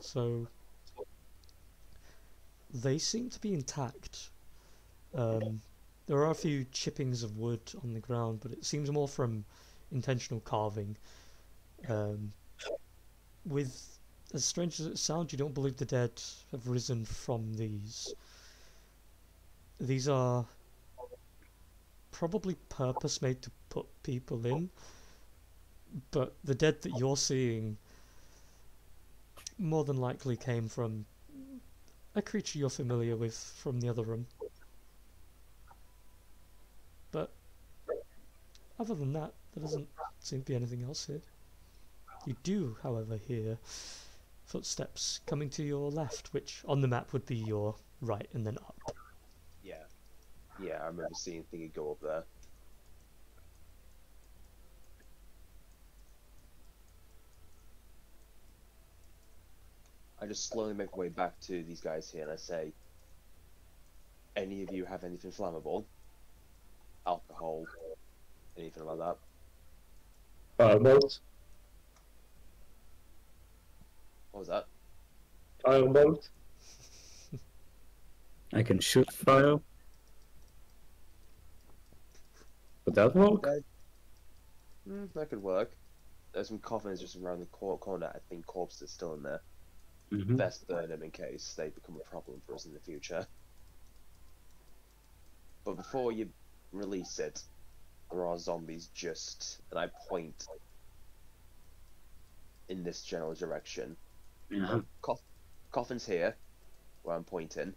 So, they seem to be intact. There are a few chippings of wood on the ground, but it seems more from intentional carving. With as strange as it sounds, you don't believe the dead have risen from these. These are probably purpose made to put people in, but the dead that you're seeing more than likely came from a creature you're familiar with from the other room. But other than that, there doesn't seem to be anything else here. You do, however, hear footsteps coming to your left, which on the map would be your right and then up. Yeah. Yeah, I remember seeing thingy go up there. I just slowly make my way back to these guys here and I say, any of you have anything flammable? Alcohol? Anything like that? Firebolt. What was that? Firebolt. I can shoot fire. Would that work? That could work. There's some coffins just around the corner. I think corpses are still in there. Mm-hmm. Best burn them in case they become a problem for us in the future. But before you release it, there are zombies just, and I point in this general direction. Yeah. Coffins here, where I'm pointing.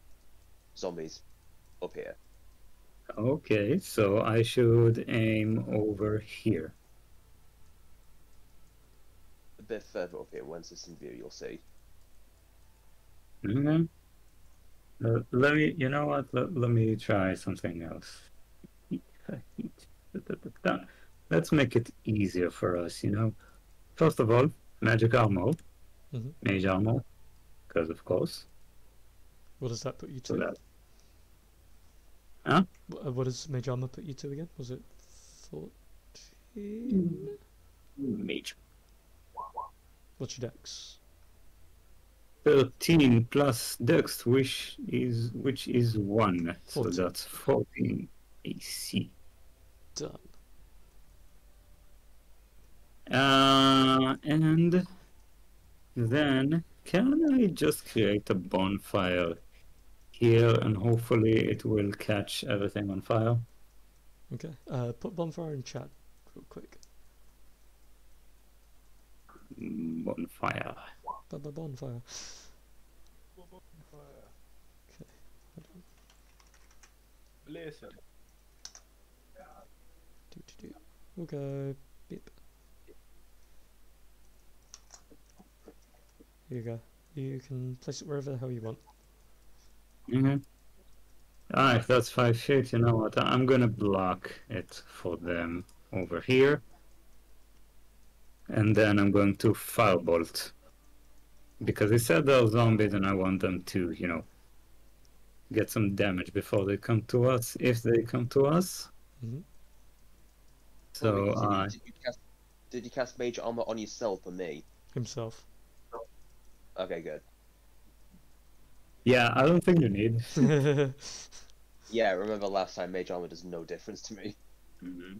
Zombies up here. Okay, so I should aim over here. A bit further up here, once it's in view, you'll see. Mm-hmm. Let me, you know what? Let me try something else. Let's make it easier for us, you know. First of all, magic armor, mage armor, because of course. What does that put you So to? that. Huh? What does mage armor put you to again? Was it 14? Mage. What's your dex? 13 plus dex, which is 1, so 14. that's 14 AC. Done. And then can I just create a bonfire here and hopefully it will catch everything on fire? Okay. Put bonfire in chat real quick. Bonfire. Bonfire. Listen. We'll go beep. Here you go. You can place it wherever the hell you want. Mm-hmm. Alright, that's 5 feet. You know what? I'm gonna block it for them over here. And then I'm going to firebolt. Because they said they're zombies and I want them to, you know, get some damage before they come to us, if they come to us. Mm-hmm. So, did you cast mage armor on yourself or me? Himself. Okay, good. yeah, I don't think you need. Yeah, remember last time mage armor does no difference to me. Mm-hmm.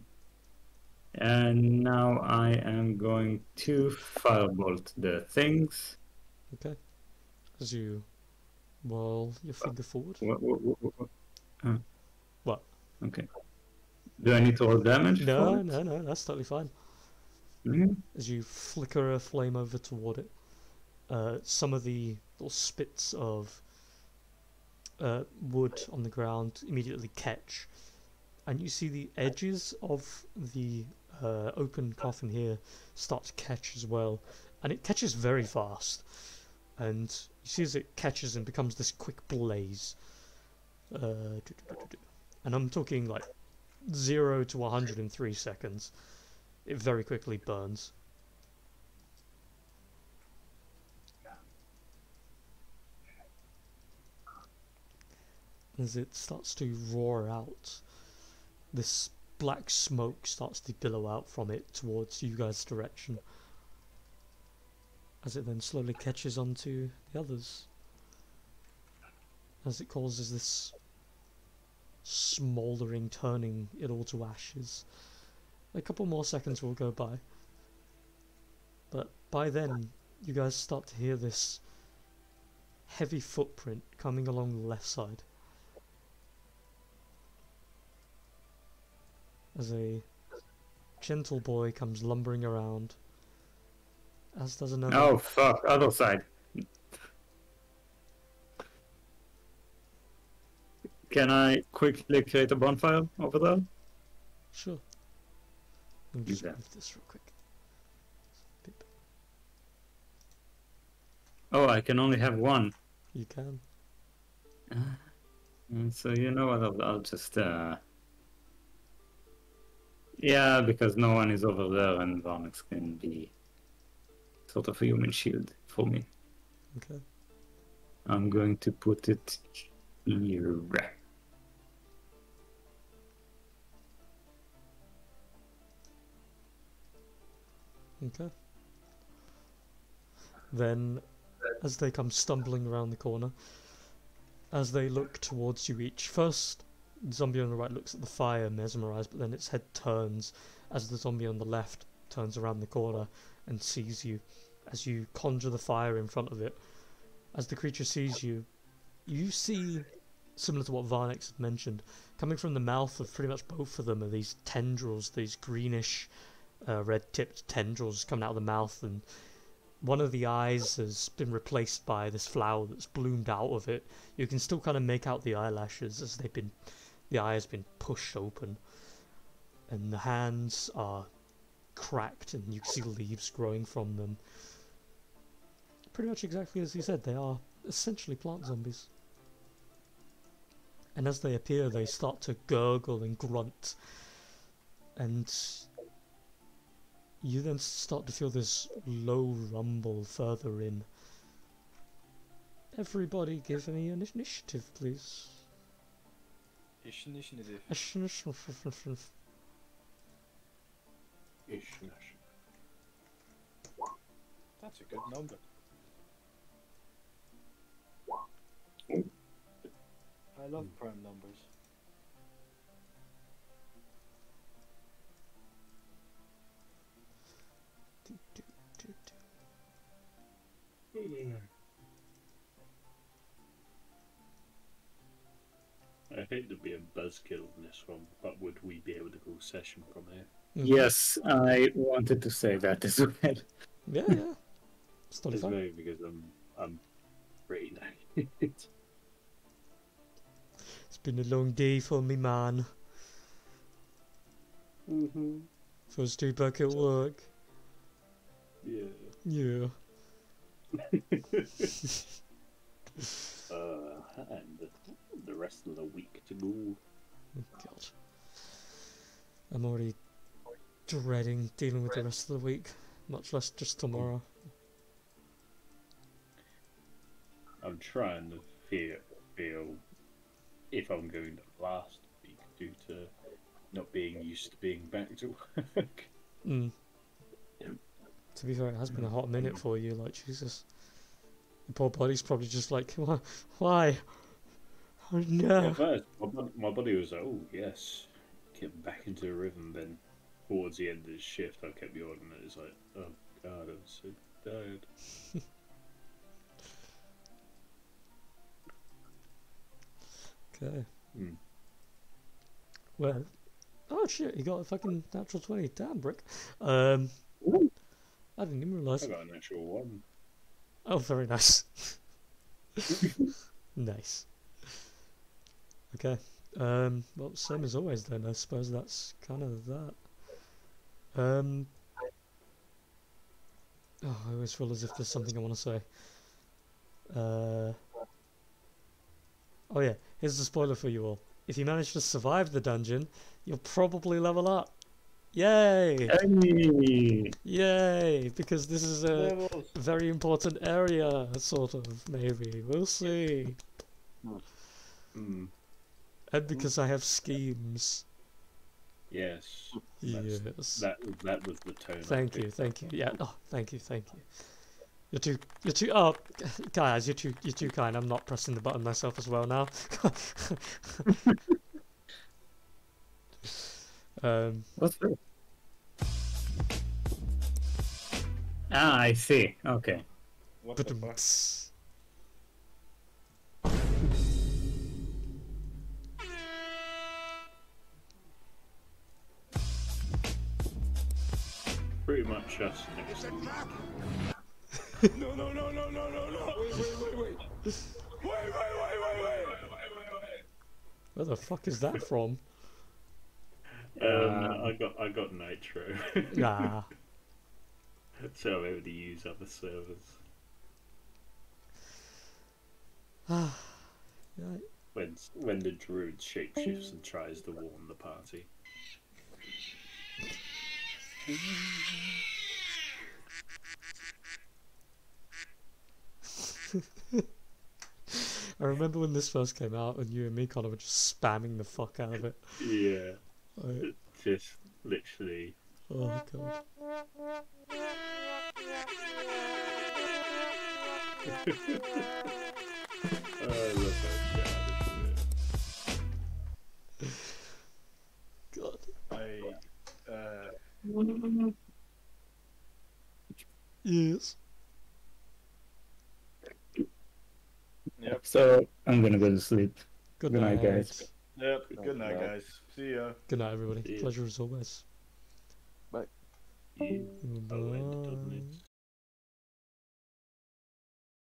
And now I am going to firebolt the things. Okay. As you whirl your finger forward. What? Okay. Do I need to roll damage? No, that's totally fine. Mm-hmm. As you flicker a flame over toward it, some of the little spits of wood on the ground immediately catch, and you see the edges of the open coffin here start to catch as well, and it catches very fast, and you see as it catches and becomes this quick blaze, and I'm talking like 0 to 100 in 3 seconds. It very quickly burns. As it starts to roar out, this black smoke starts to billow out from it towards you guys' direction, as it then slowly catches onto the others, as it causes this smouldering, turning it all to ashes. A couple more seconds will go by, but by then you guys start to hear this heavy footprint coming along the left side. As a gentle boy comes lumbering around, as does another. Oh fuck! Other side. Can I quickly create a bonfire over there? Sure. Let me just Yeah. move this real quick. Beep. Oh, I can only have one. You can. So you know what? I'll just yeah, because no one is over there, and Varnex can be sort of a human shield for me. Okay. I'm going to put it here. Okay. Then, as they come stumbling around the corner, as they look towards you each, first, the zombie on the right looks at the fire, mesmerized, but then its head turns as the zombie on the left turns around the corner and sees you as you conjure the fire in front of it. As the creature sees you, you see, similar to what Varnex had mentioned, coming from the mouth of pretty much both of them are these tendrils, these greenish, red-tipped tendrils coming out of the mouth, and one of the eyes has been replaced by this flower that's bloomed out of it. You can still kind of make out the eyelashes as the eye has been pushed open, and the hands are cracked, and you can see leaves growing from them. Pretty much exactly as you said, they are essentially plant zombies. And as they appear, they start to gurgle and grunt, and you then start to feel this low rumble further in. Everybody give me an initiative, please. Initiative. That's a good number. I love prime numbers. I hate to be a buzzkill in this one, but would we be able to go session from here? Yes, I wanted to say that as well. Yeah, yeah. It's totally It's fine. very because I'm pretty nice. It's been a long day for me, man. Mm-hmm. First day back at work. Yeah. Yeah. And the rest of the week to go. Oh, God. I'm already dreading dealing with the rest of the week, much less just tomorrow. I'm trying to feel if I'm going to last week due to not being used to being back to work. Mm. To be fair, it has been a hot minute for you, like, Jesus. Your poor body's probably just like, why? Oh no. At first, my body was like, oh yes, getting back into a rhythm. Then towards the end of the shift, I kept yawning. And it's like, oh God, I'm so tired. Okay. Mm. Well, oh shit, you got a fucking natural 20. Damn, Brick. I didn't even realise. I got an actual one. Oh, very nice. Nice. Okay. Well, same as always then. I suppose that's kind of that. Oh, I always feel as if there's something I want to say. Oh yeah, here's the spoiler for you all. If you manage to survive the dungeon, you'll probably level up. Yay! Hey! Yay! Because this is a Levels. very important area, sort of, maybe. We'll see. Mm. And because I have schemes. Yes. Yes. That was the tone. Thank you. Yeah. Oh, thank you. You're too. Oh, guys, you're too kind. I'm not pressing the button myself as well now. What's that? Ah, I see. Okay. What the fuck? Ba-dum-ts. Pretty much us next week. No, no, no, no, no, no, no! Wait! Wait! Where the fuck is that from? I got Nitro. Ah. So I'm able to use other servers. Right. When the druid shapeshifts and tries to warn the party. I remember when this first came out and you and me, Connor, were just spamming the fuck out of it. Yeah, Like, just literally. oh god. I love that shit. God. Yes. Yep. So I'm gonna go to sleep. Good Good night, night. guys. Yep. Good Good night, night. guys. See ya. Good night, everybody. See ya. Pleasure as always. You, I went, Bye.